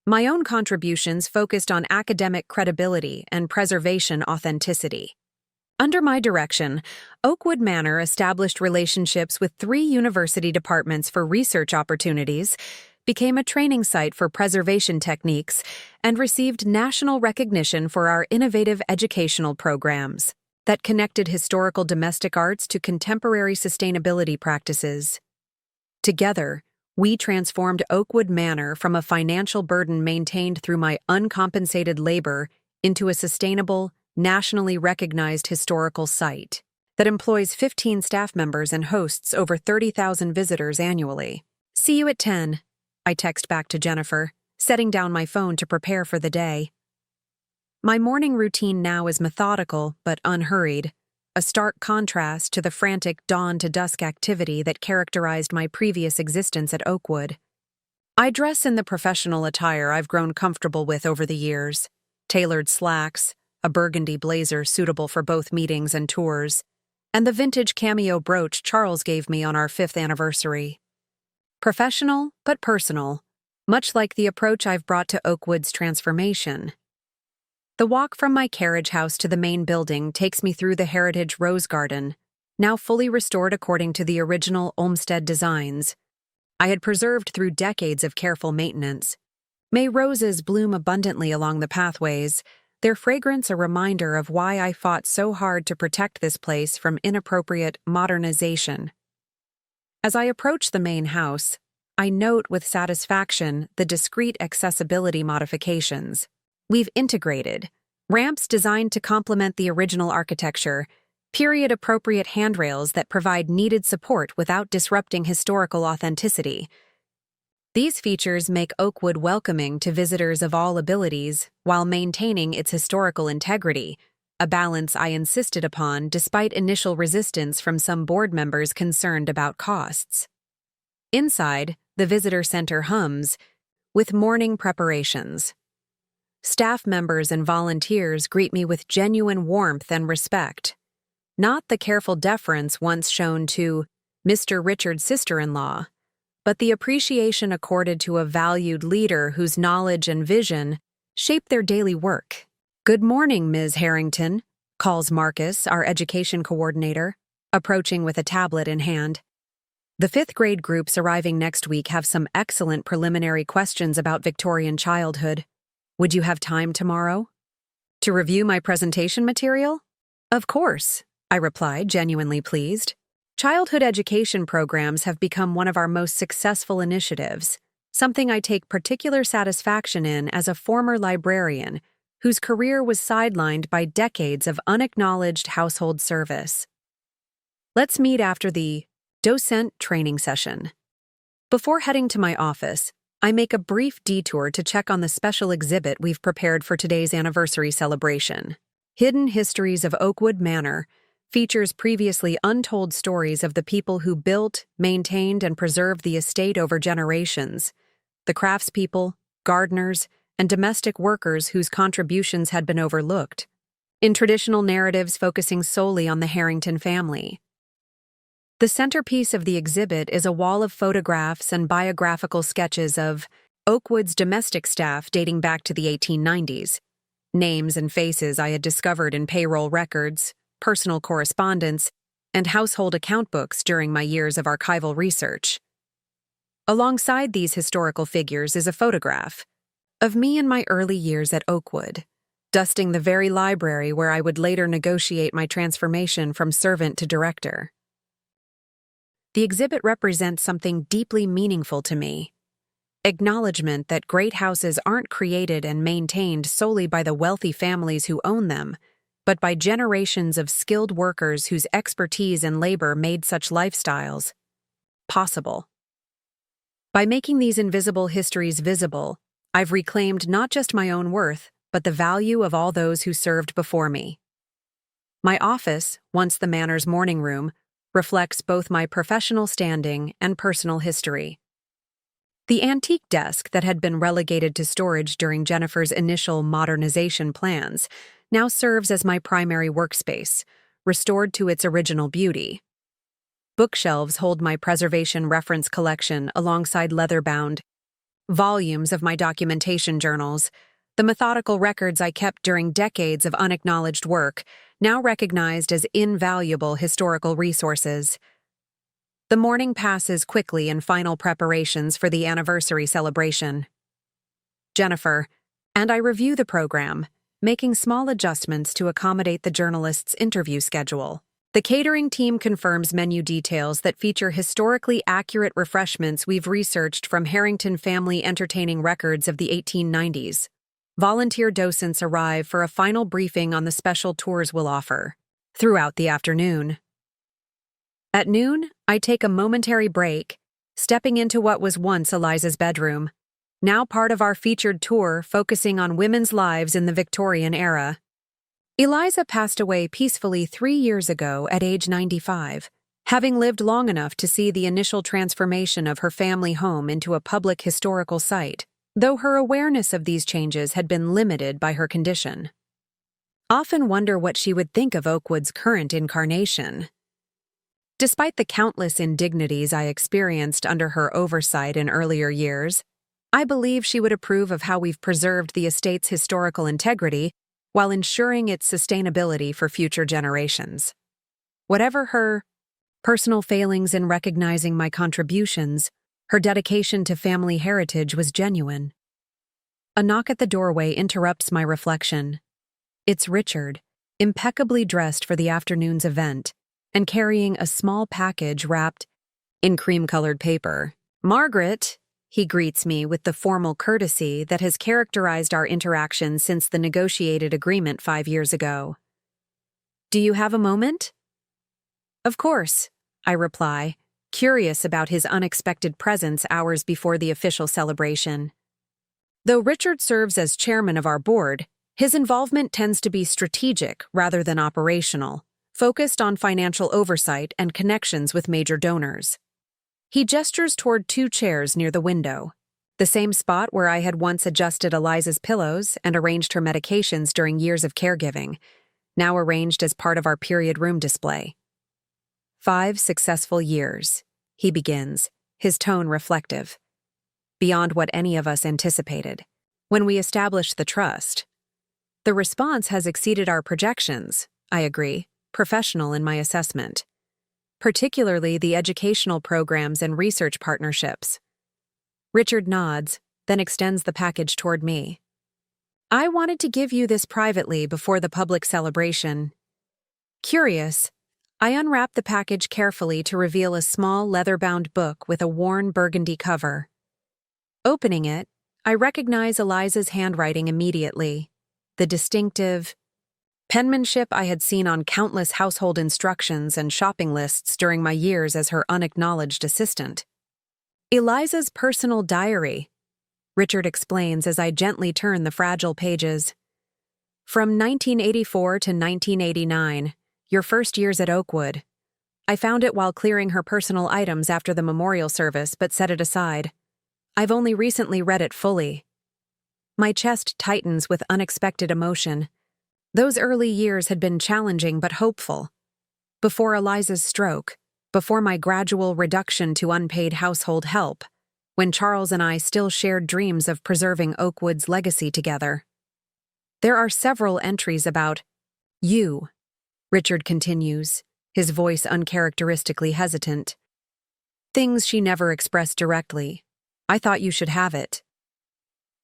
My own contributions focused on academic credibility and preservation authenticity. Under my direction, Oakwood Manor established relationships with 3 university departments for research opportunities, became a training site for preservation techniques, and received national recognition for our innovative educational programs that connected historical domestic arts to contemporary sustainability practices. Together, we transformed Oakwood Manor from a financial burden maintained through my uncompensated labor into a sustainable, nationally recognized historical site that employs 15 staff members and hosts over 30,000 visitors annually. See you at 10, I text back to Jennifer, setting down my phone to prepare for the day. My morning routine now is methodical but unhurried, a stark contrast to the frantic dawn-to-dusk activity that characterized my previous existence at Oakwood. I dress in the professional attire I've grown comfortable with over the years: tailored slacks, a burgundy blazer suitable for both meetings and tours, and the vintage cameo brooch Charles gave me on our 5th anniversary. Professional but personal, much like the approach I've brought to Oakwood's transformation. The walk from my carriage house to the main building takes me through the heritage rose garden, now fully restored according to the original Olmsted designs I had preserved through decades of careful maintenance. May roses bloom abundantly along the pathways, their fragrance a reminder of why I fought so hard to protect this place from inappropriate modernization. As I approach the main house, I note with satisfaction the discreet accessibility modifications we've integrated: ramps designed to complement the original architecture, period-appropriate handrails that provide needed support without disrupting historical authenticity. These features make Oakwood welcoming to visitors of all abilities while maintaining its historical integrity, a balance I insisted upon despite initial resistance from some board members concerned about costs. Inside, the visitor center hums with morning preparations. Staff members and volunteers greet me with genuine warmth and respect, not the careful deference once shown to Mr. Richard's sister-in-law, but the appreciation accorded to a valued leader whose knowledge and vision shape their daily work. "Good morning, Ms. Harrington," calls Marcus, our education coordinator, approaching with a tablet in hand. The 5th grade groups arriving next week have some excellent preliminary questions about Victorian childhood. Would you have time tomorrow to review my presentation material? Of course, I replied, genuinely pleased. Childhood education programs have become one of our most successful initiatives, something I take particular satisfaction in as a former librarian whose career was sidelined by decades of unacknowledged household service. Let's meet after the docent training session. Before heading to my office, I make a brief detour to check on the special exhibit we've prepared for today's anniversary celebration. Hidden Histories of Oakwood Manor features previously untold stories of the people who built, maintained, and preserved the estate over generations, the craftspeople, gardeners, and domestic workers whose contributions had been overlooked, in traditional narratives focusing solely on the Harrington family. The centerpiece of the exhibit is a wall of photographs and biographical sketches of Oakwood's domestic staff dating back to the 1890s, names and faces I had discovered in payroll records, personal correspondence, and household account books during my years of archival research. Alongside these historical figures is a photograph of me in my early years at Oakwood, dusting the very library where I would later negotiate my transformation from servant to director. The exhibit represents something deeply meaningful to me. Acknowledgement that great houses aren't created and maintained solely by the wealthy families who own them, but by generations of skilled workers whose expertise and labor made such lifestyles possible. By making these invisible histories visible, I've reclaimed not just my own worth, but the value of all those who served before me. My office, once the Manor's morning room, reflects both my professional standing and personal history. The antique desk that had been relegated to storage during Jennifer's initial modernization plans now serves as my primary workspace, restored to its original beauty. Bookshelves hold my preservation reference collection alongside leather-bound volumes of my documentation journals, the methodical records I kept during decades of unacknowledged work, now recognized as invaluable historical resources. The morning passes quickly in final preparations for the anniversary celebration. Jennifer and I review the program, making small adjustments to accommodate the journalist's interview schedule. The catering team confirms menu details that feature historically accurate refreshments we've researched from Harrington family entertaining records of the 1890s. Volunteer docents arrive for a final briefing on the special tours we'll offer throughout the afternoon. At noon, I take a momentary break, stepping into what was once Eliza's bedroom, now part of our featured tour focusing on women's lives in the Victorian era. Eliza passed away peacefully 3 years ago at age 95, having lived long enough to see the initial transformation of her family home into a public historical site, though her awareness of these changes had been limited by her condition. Often wonder what she would think of Oakwood's current incarnation. Despite the countless indignities I experienced under her oversight in earlier years, I believe she would approve of how we've preserved the estate's historical integrity while ensuring its sustainability for future generations. Whatever her personal failings in recognizing my contributions, her dedication to family heritage was genuine. A knock at the doorway interrupts my reflection. It's Richard, impeccably dressed for the afternoon's event, and carrying a small package wrapped in cream-colored paper. "Margaret," he greets me with the formal courtesy that has characterized our interaction since the negotiated agreement 5 years ago. "Do you have a moment?" "Of course," I reply, curious about his unexpected presence hours before the official celebration. Though Richard serves as chairman of our board, his involvement tends to be strategic rather than operational, focused on financial oversight and connections with major donors. He gestures toward 2 chairs near the window, the same spot where I had once adjusted Eliza's pillows and arranged her medications during years of caregiving, now arranged as part of our period room display. 5 successful years, he begins, his tone reflective. Beyond what any of us anticipated. When we established the trust, the response has exceeded our projections, I agree, professional in my assessment. Particularly the educational programs and research partnerships. Richard nods, then extends the package toward me. "I wanted to give you this privately before the public celebration." Curious, I unwrap the package carefully to reveal a small leather-bound book with a worn burgundy cover. Opening it, I recognize Eliza's handwriting immediately, the distinctive penmanship I had seen on countless household instructions and shopping lists during my years as her unacknowledged assistant. "Eliza's personal diary," Richard explains as I gently turn the fragile pages. "From 1984 to 1989, your first years at Oakwood. I found it while clearing her personal items after the memorial service but set it aside. I've only recently read it fully." My chest tightens with unexpected emotion. Those early years had been challenging but hopeful. Before Eliza's stroke, before my gradual reduction to unpaid household help, when Charles and I still shared dreams of preserving Oakwood's legacy together. There are several entries about you, Richard continues, his voice uncharacteristically hesitant. Things she never expressed directly. I thought you should have it.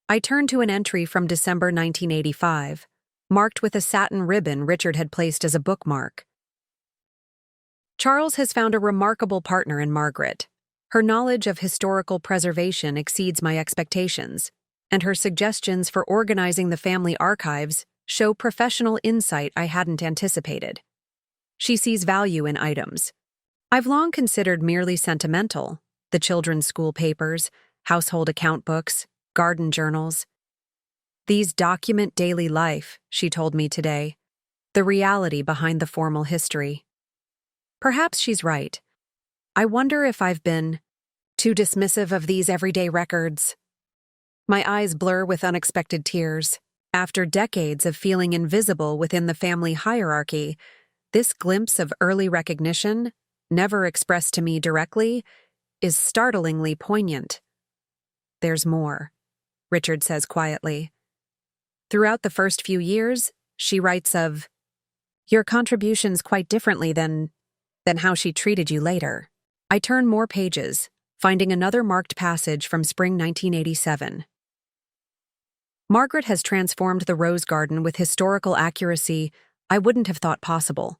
I turn to an entry from December 1985. Marked with a satin ribbon Richard had placed as a bookmark. Charles has found a remarkable partner in Margaret. Her knowledge of historical preservation exceeds my expectations, and her suggestions for organizing the family archives show professional insight I hadn't anticipated. She sees value in items I've long considered merely sentimental: the children's school papers, household account books, garden journals. These document daily life, she told me today, the reality behind the formal history. Perhaps she's right. I wonder if I've been too dismissive of these everyday records. My eyes blur with unexpected tears. After decades of feeling invisible within the family hierarchy, this glimpse of early recognition, never expressed to me directly, is startlingly poignant. There's more, Richard says quietly. Throughout the first few years, she writes of your contributions quite differently than how she treated you later. I turn more pages, finding another marked passage from spring 1987. Margaret has transformed the rose garden with historical accuracy I wouldn't have thought possible.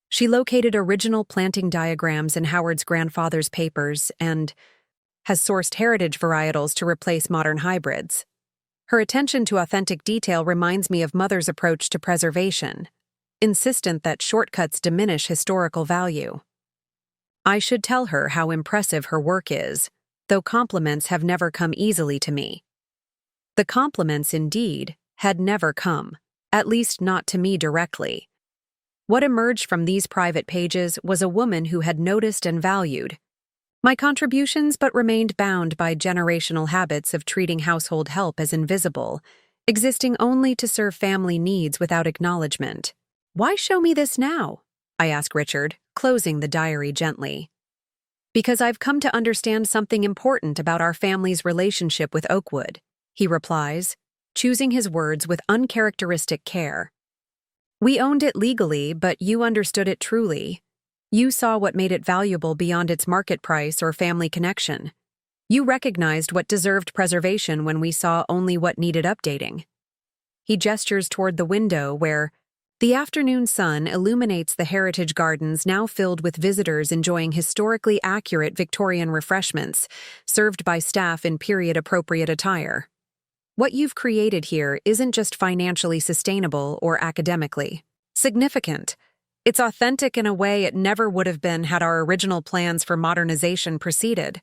She located original planting diagrams in Howard's grandfather's papers and has sourced heritage varietals to replace modern hybrids. Her attention to authentic detail reminds me of Mother's approach to preservation, insistent that shortcuts diminish historical value. I should tell her how impressive her work is, though compliments have never come easily to me. The compliments, indeed, had never come, at least not to me directly. What emerged from these private pages was a woman who had noticed and valued my contributions but remained bound by generational habits of treating household help as invisible, existing only to serve family needs without acknowledgement. Why show me this now? I ask Richard, closing the diary gently. Because I've come to understand something important about our family's relationship with Oakwood, he replies, choosing his words with uncharacteristic care. We owned it legally, but you understood it truly. You saw what made it valuable beyond its market price or family connection. You recognized what deserved preservation when we saw only what needed updating. He gestures toward the window where the afternoon sun illuminates the heritage gardens now filled with visitors enjoying historically accurate Victorian refreshments, served by staff in period-appropriate attire. What you've created here isn't just financially sustainable or academically significant. It's authentic in a way it never would have been had our original plans for modernization proceeded.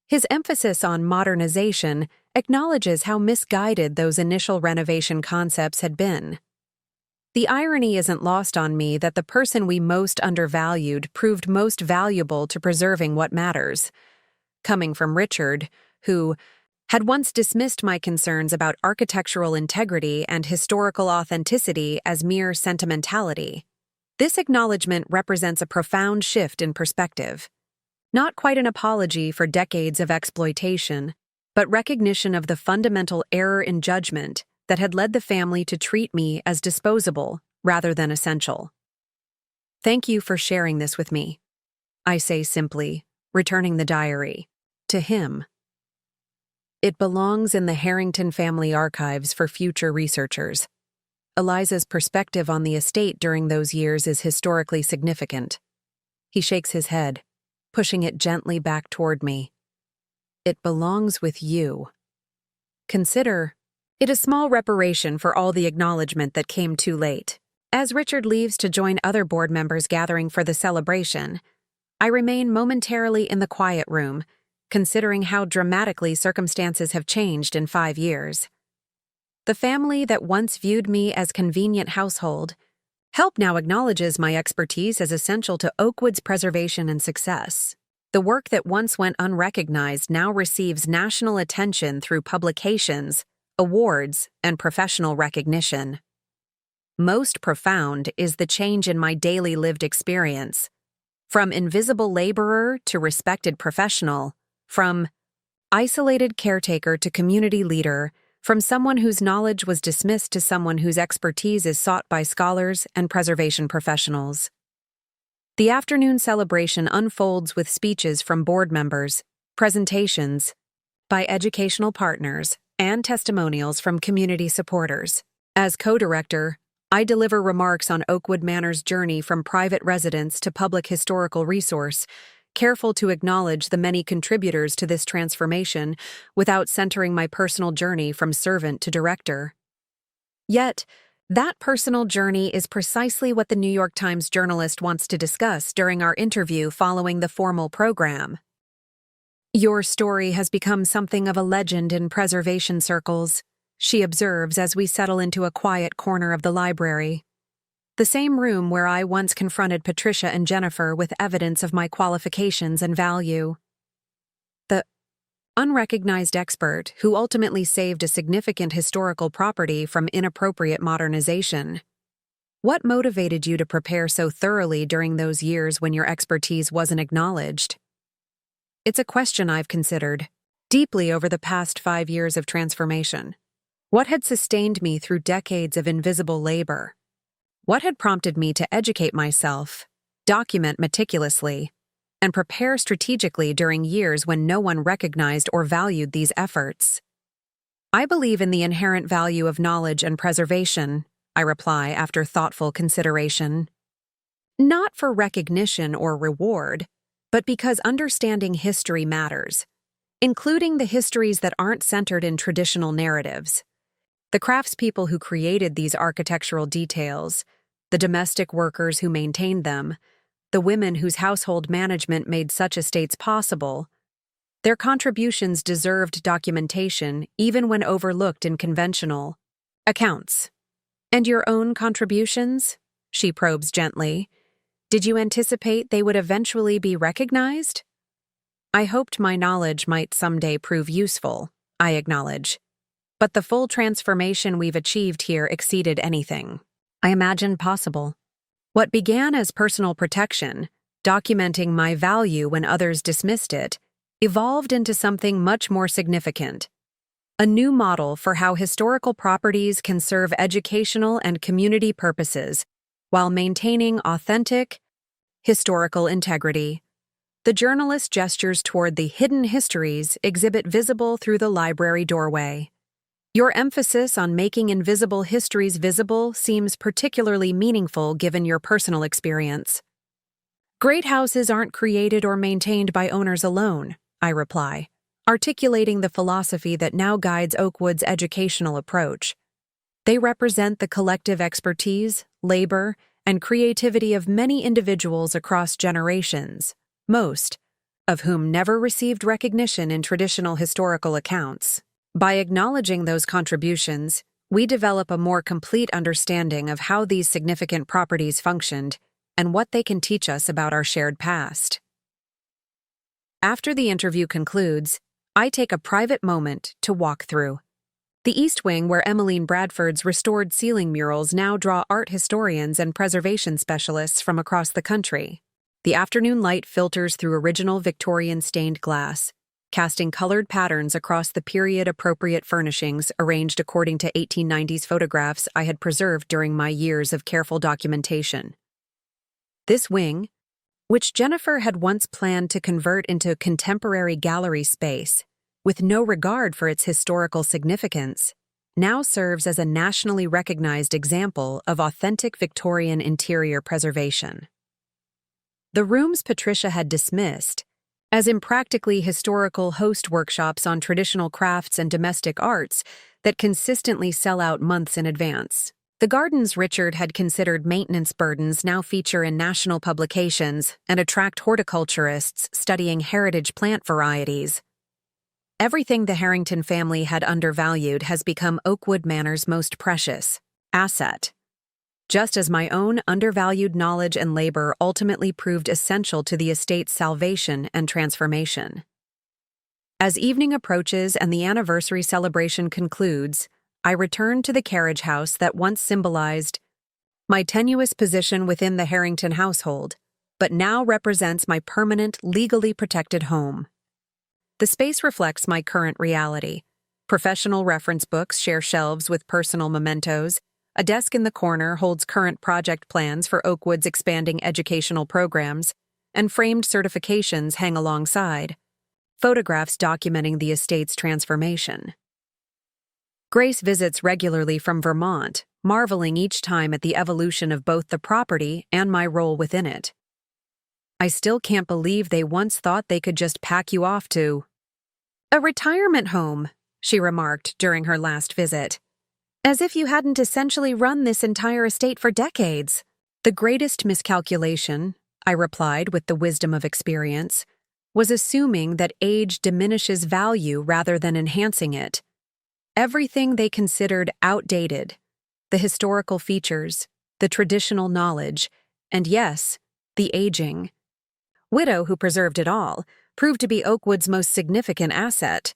His emphasis on modernization acknowledges how misguided those initial renovation concepts had been. The irony isn't lost on me that the person we most undervalued proved most valuable to preserving what matters. Coming from Richard, who had once dismissed my concerns about architectural integrity and historical authenticity as mere sentimentality. This acknowledgement represents a profound shift in perspective. Not quite an apology for decades of exploitation, but recognition of the fundamental error in judgment that had led the family to treat me as disposable rather than essential. Thank you for sharing this with me, I say simply, returning the diary to him. It belongs in the Harrington family archives for future researchers. Eliza's perspective on the estate during those years is historically significant. He shakes his head, pushing it gently back toward me. It belongs with you. Consider it a small reparation for all the acknowledgement that came too late. As Richard leaves to join other board members gathering for the celebration, I remain momentarily in the quiet room, considering how dramatically circumstances have changed in 5 years. The family that once viewed me as convenient household help now acknowledges my expertise as essential to Oakwood's preservation and success. The work that once went unrecognized now receives national attention through publications, awards, and professional recognition. Most profound is the change in my daily lived experience. From invisible laborer to respected professional, from isolated caretaker to community leader, from someone whose knowledge was dismissed to someone whose expertise is sought by scholars and preservation professionals. The afternoon celebration unfolds with speeches from board members, presentations by educational partners, and testimonials from community supporters. As co-director, I deliver remarks on Oakwood Manor's journey from private residence to public historical resource, careful to acknowledge the many contributors to this transformation without centering my personal journey from servant to director. Yet, that personal journey is precisely what the New York Times journalist wants to discuss during our interview following the formal program. "Your story has become something of a legend in preservation circles," she observes as we settle into a quiet corner of the library. The same room where I once confronted Patricia and Jennifer with evidence of my qualifications and value. The unrecognized expert who ultimately saved a significant historical property from inappropriate modernization. What motivated you to prepare so thoroughly during those years when your expertise wasn't acknowledged? It's a question I've considered deeply over the past 5 years of transformation. What had sustained me through decades of invisible labor? What had prompted me to educate myself, document meticulously, and prepare strategically during years when no one recognized or valued these efforts? I believe in the inherent value of knowledge and preservation, I reply after thoughtful consideration. Not for recognition or reward, but because understanding history matters, including the histories that aren't centered in traditional narratives. The craftspeople who created these architectural details, the domestic workers who maintained them, the women whose household management made such estates possible, their contributions deserved documentation even when overlooked in conventional accounts. "And your own contributions?" she probes gently. "Did you anticipate they would eventually be recognized?" "I hoped my knowledge might someday prove useful," I acknowledge. "But the full transformation we've achieved here exceeded anything I imagined possible. What began as personal protection, documenting my value when others dismissed it, evolved into something much more significant. A new model for how historical properties can serve educational and community purposes while maintaining authentic, historical integrity." The journalist gestures toward the hidden histories exhibit visible through the library doorway. "Your emphasis on making invisible histories visible seems particularly meaningful given your personal experience." "Great houses aren't created or maintained by owners alone," I reply, articulating the philosophy that now guides Oakwood's educational approach. "They represent the collective expertise, labor, and creativity of many individuals across generations, most of whom never received recognition in traditional historical accounts. By acknowledging those contributions, we develop a more complete understanding of how these significant properties functioned and what they can teach us about our shared past." After the interview concludes, I take a private moment to walk through the East Wing, where Emmeline Bradford's restored ceiling murals now draw art historians and preservation specialists from across the country. The afternoon light filters through original Victorian stained glass, casting colored patterns across the period-appropriate furnishings arranged according to 1890s photographs I had preserved during my years of careful documentation. This wing, which Jennifer had once planned to convert into contemporary gallery space, with no regard for its historical significance, now serves as a nationally recognized example of authentic Victorian interior preservation. The rooms Patricia had dismissed as impractically historical host workshops on traditional crafts and domestic arts that consistently sell out months in advance. The gardens Richard had considered maintenance burdens now feature in national publications and attract horticulturists studying heritage plant varieties. Everything the Harrington family had undervalued has become Oakwood Manor's most precious asset, just as my own undervalued knowledge and labor ultimately proved essential to the estate's salvation and transformation. As evening approaches and the anniversary celebration concludes, I return to the carriage house that once symbolized my tenuous position within the Harrington household, but now represents my permanent, legally protected home. The space reflects my current reality. Professional reference books share shelves with personal mementos. A desk in the corner holds current project plans for Oakwood's expanding educational programs, and framed certifications hang alongside, photographs documenting the estate's transformation. Grace visits regularly from Vermont, marveling each time at the evolution of both the property and my role within it. I still can't believe they once thought they could just pack you off to a retirement home, she remarked during her last visit. As if you hadn't essentially run this entire estate for decades. The greatest miscalculation, I replied with the wisdom of experience, was assuming that age diminishes value rather than enhancing it. Everything they considered outdated, the historical features, the traditional knowledge, and yes, the aging. Widow, who preserved it all, proved to be Oakwood's most significant asset.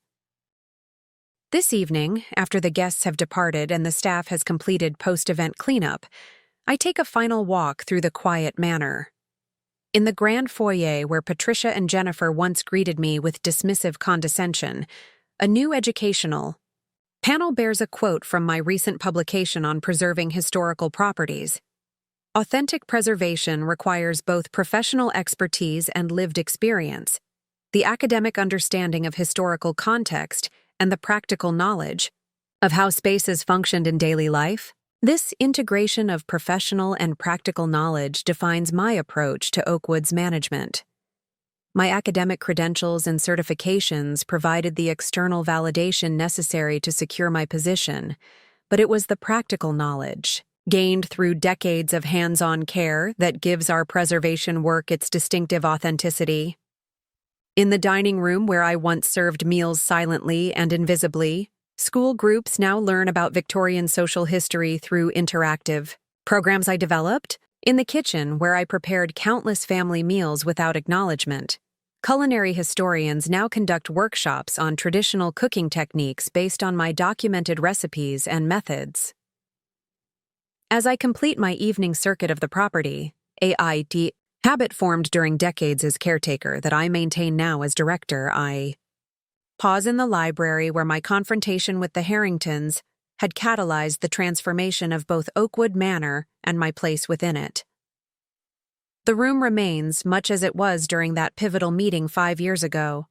This evening, after the guests have departed and the staff has completed post-event cleanup, I take a final walk through the quiet manor. In the grand foyer where Patricia and Jennifer once greeted me with dismissive condescension, a new educational panel bears a quote from my recent publication on preserving historical properties. Authentic preservation requires both professional expertise and lived experience, the academic understanding of historical context, and the practical knowledge of how spaces functioned in daily life. This integration of professional and practical knowledge defines my approach to Oakwood's management. My academic credentials and certifications provided the external validation necessary to secure my position, but it was the practical knowledge, gained through decades of hands-on care, that gives our preservation work its distinctive authenticity. In the dining room where I once served meals silently and invisibly, school groups now learn about Victorian social history through interactive programs I developed. In the kitchen where I prepared countless family meals without acknowledgement, culinary historians now conduct workshops on traditional cooking techniques based on my documented recipes and methods. As I complete my evening circuit of the property, a habit formed during decades as caretaker that I maintain now as director, I pause in the library where my confrontation with the Harringtons had catalyzed the transformation of both Oakwood Manor and my place within it. The room remains much as it was during that pivotal meeting 5 years ago,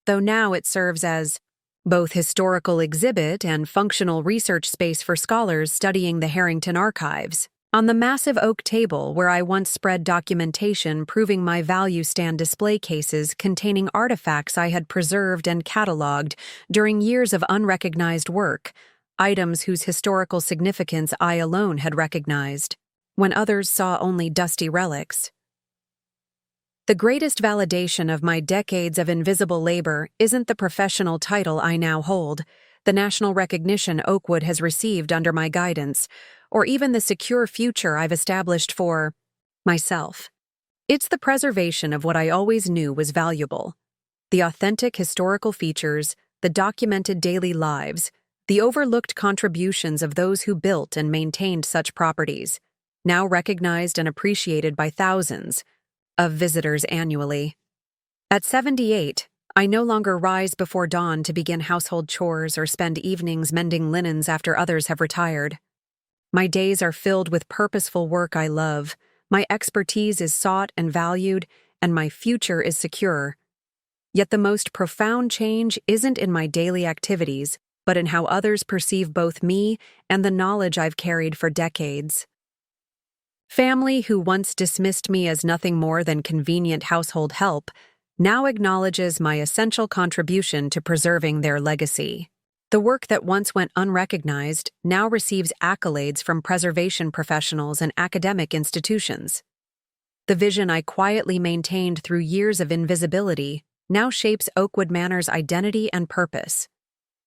though now it serves as both historical exhibit and functional research space for scholars studying the Harrington archives. On the massive oak table where I once spread documentation proving my value stand display cases containing artifacts I had preserved and cataloged during years of unrecognized work, items whose historical significance I alone had recognized, when others saw only dusty relics. The greatest validation of my decades of invisible labor isn't the professional title I now hold, the national recognition Oakwood has received under my guidance, or even the secure future I've established for myself. It's the preservation of what I always knew was valuable: the authentic historical features, the documented daily lives, the overlooked contributions of those who built and maintained such properties, now recognized and appreciated by thousands of visitors annually. At 78, I no longer rise before dawn to begin household chores or spend evenings mending linens after others have retired. My days are filled with purposeful work I love, my expertise is sought and valued, and my future is secure. Yet the most profound change isn't in my daily activities, but in how others perceive both me and the knowledge I've carried for decades. Family who once dismissed me as nothing more than convenient household help now acknowledges my essential contribution to preserving their legacy. The work that once went unrecognized now receives accolades from preservation professionals and academic institutions. The vision I quietly maintained through years of invisibility now shapes Oakwood Manor's identity and purpose.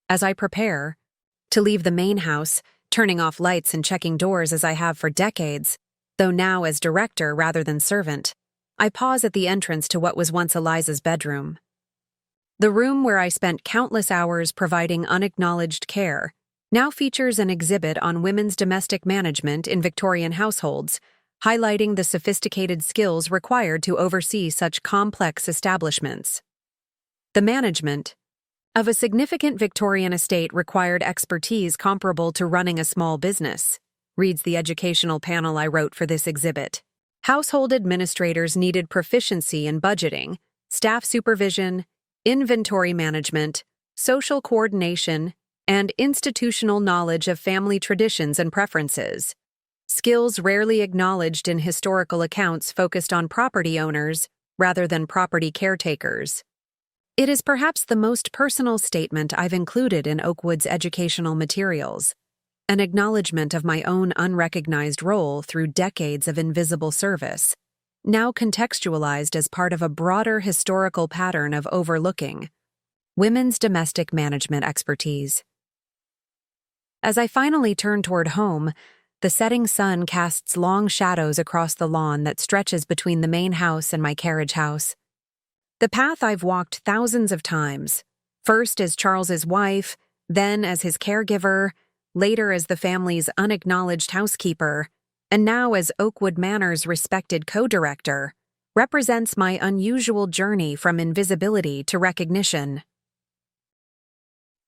As I prepare to leave the main house, turning off lights and checking doors as I have for decades, though now as director rather than servant, I pause at the entrance to what was once Eliza's bedroom. The room where I spent countless hours providing unacknowledged care now features an exhibit on women's domestic management in Victorian households, highlighting the sophisticated skills required to oversee such complex establishments. The management of a significant Victorian estate required expertise comparable to running a small business, reads the educational panel I wrote for this exhibit. Household administrators needed proficiency in budgeting, staff supervision, inventory management, social coordination, and institutional knowledge of family traditions and preferences. Skills rarely acknowledged in historical accounts focused on property owners rather than property caretakers. It is perhaps the most personal statement I've included in Oakwood's educational materials, an acknowledgement of my own unrecognized role through decades of invisible service, now contextualized as part of a broader historical pattern of overlooking women's domestic management expertise. As I finally turn toward home, the setting sun casts long shadows across the lawn that stretches between the main house and my carriage house. The path I've walked thousands of times, first as Charles's wife, then as his caregiver, later as the family's unacknowledged housekeeper, and now as Oakwood Manor's respected co-director, represents my unusual journey from invisibility to recognition.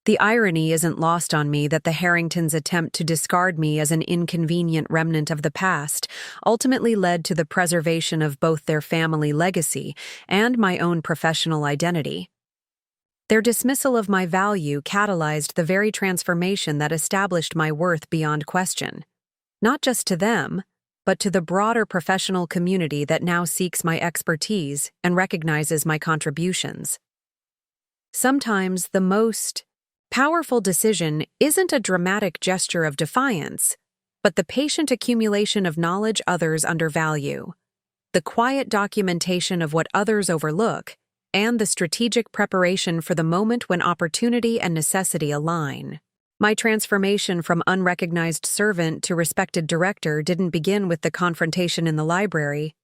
The irony isn't lost on me that the Harringtons' attempt to discard me as an inconvenient remnant of the past ultimately led to the preservation of both their family legacy and my own professional identity. Their dismissal of my value catalyzed the very transformation that established my worth beyond question, not just to them, but to the broader professional community that now seeks my expertise and recognizes my contributions. Sometimes the most powerful decision isn't a dramatic gesture of defiance, but the patient accumulation of knowledge others undervalue, the quiet documentation of what others overlook, and the strategic preparation for the moment when opportunity and necessity align. My transformation from unrecognized servant to respected director didn't begin with the confrontation in the library.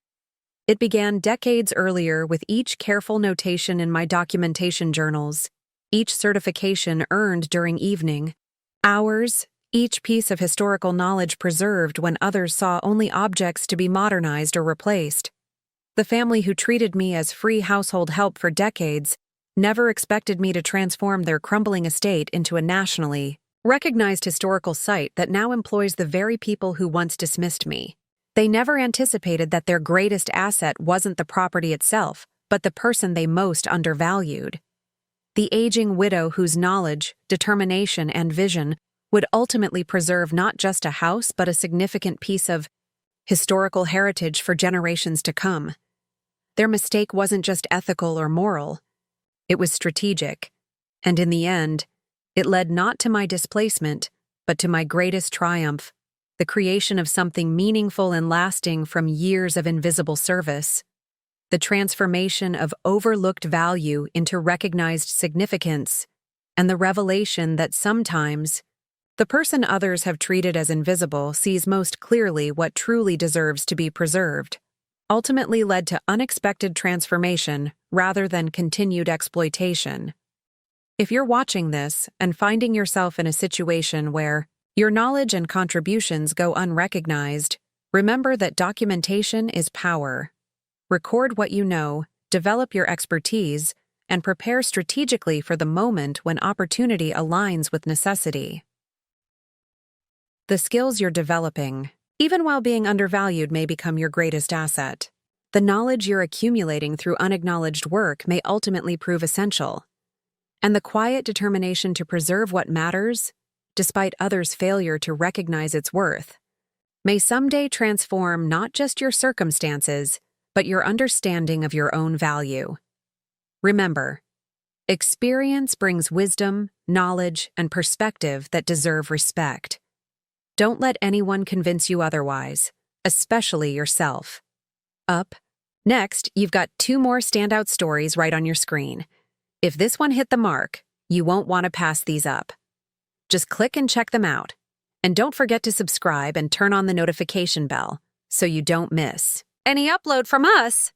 It began decades earlier with each careful notation in my documentation journals, each certification earned during evening hours, each piece of historical knowledge preserved when others saw only objects to be modernized or replaced. The family who treated me as free household help for decades never expected me to transform their crumbling estate into a nationally recognized historical site that now employs the very people who once dismissed me. They never anticipated that their greatest asset wasn't the property itself, but the person they most undervalued. The aging widow whose knowledge, determination, and vision would ultimately preserve not just a house but a significant piece of historical heritage for generations to come. Their mistake wasn't just ethical or moral, it was strategic, and in the end, it led not to my displacement, but to my greatest triumph, the creation of something meaningful and lasting from years of invisible service. The transformation of overlooked value into recognized significance, and the revelation that sometimes the person others have treated as invisible sees most clearly what truly deserves to be preserved, ultimately led to unexpected transformation rather than continued exploitation. If you're watching this and finding yourself in a situation where your knowledge and contributions go unrecognized, remember that documentation is power. Record what you know, develop your expertise, and prepare strategically for the moment when opportunity aligns with necessity. The skills you're developing, even while being undervalued, may become your greatest asset. The knowledge you're accumulating through unacknowledged work may ultimately prove essential. And the quiet determination to preserve what matters, despite others' failure to recognize its worth, may someday transform not just your circumstances, but your understanding of your own value. Remember, experience brings wisdom, knowledge, and perspective that deserve respect. Don't let anyone convince you otherwise, especially yourself. Up next, you've got 2 more standout stories right on your screen. If this one hit the mark, you won't want to pass these up. Just click and check them out. And don't forget to subscribe and turn on the notification bell so you don't miss any upload from us.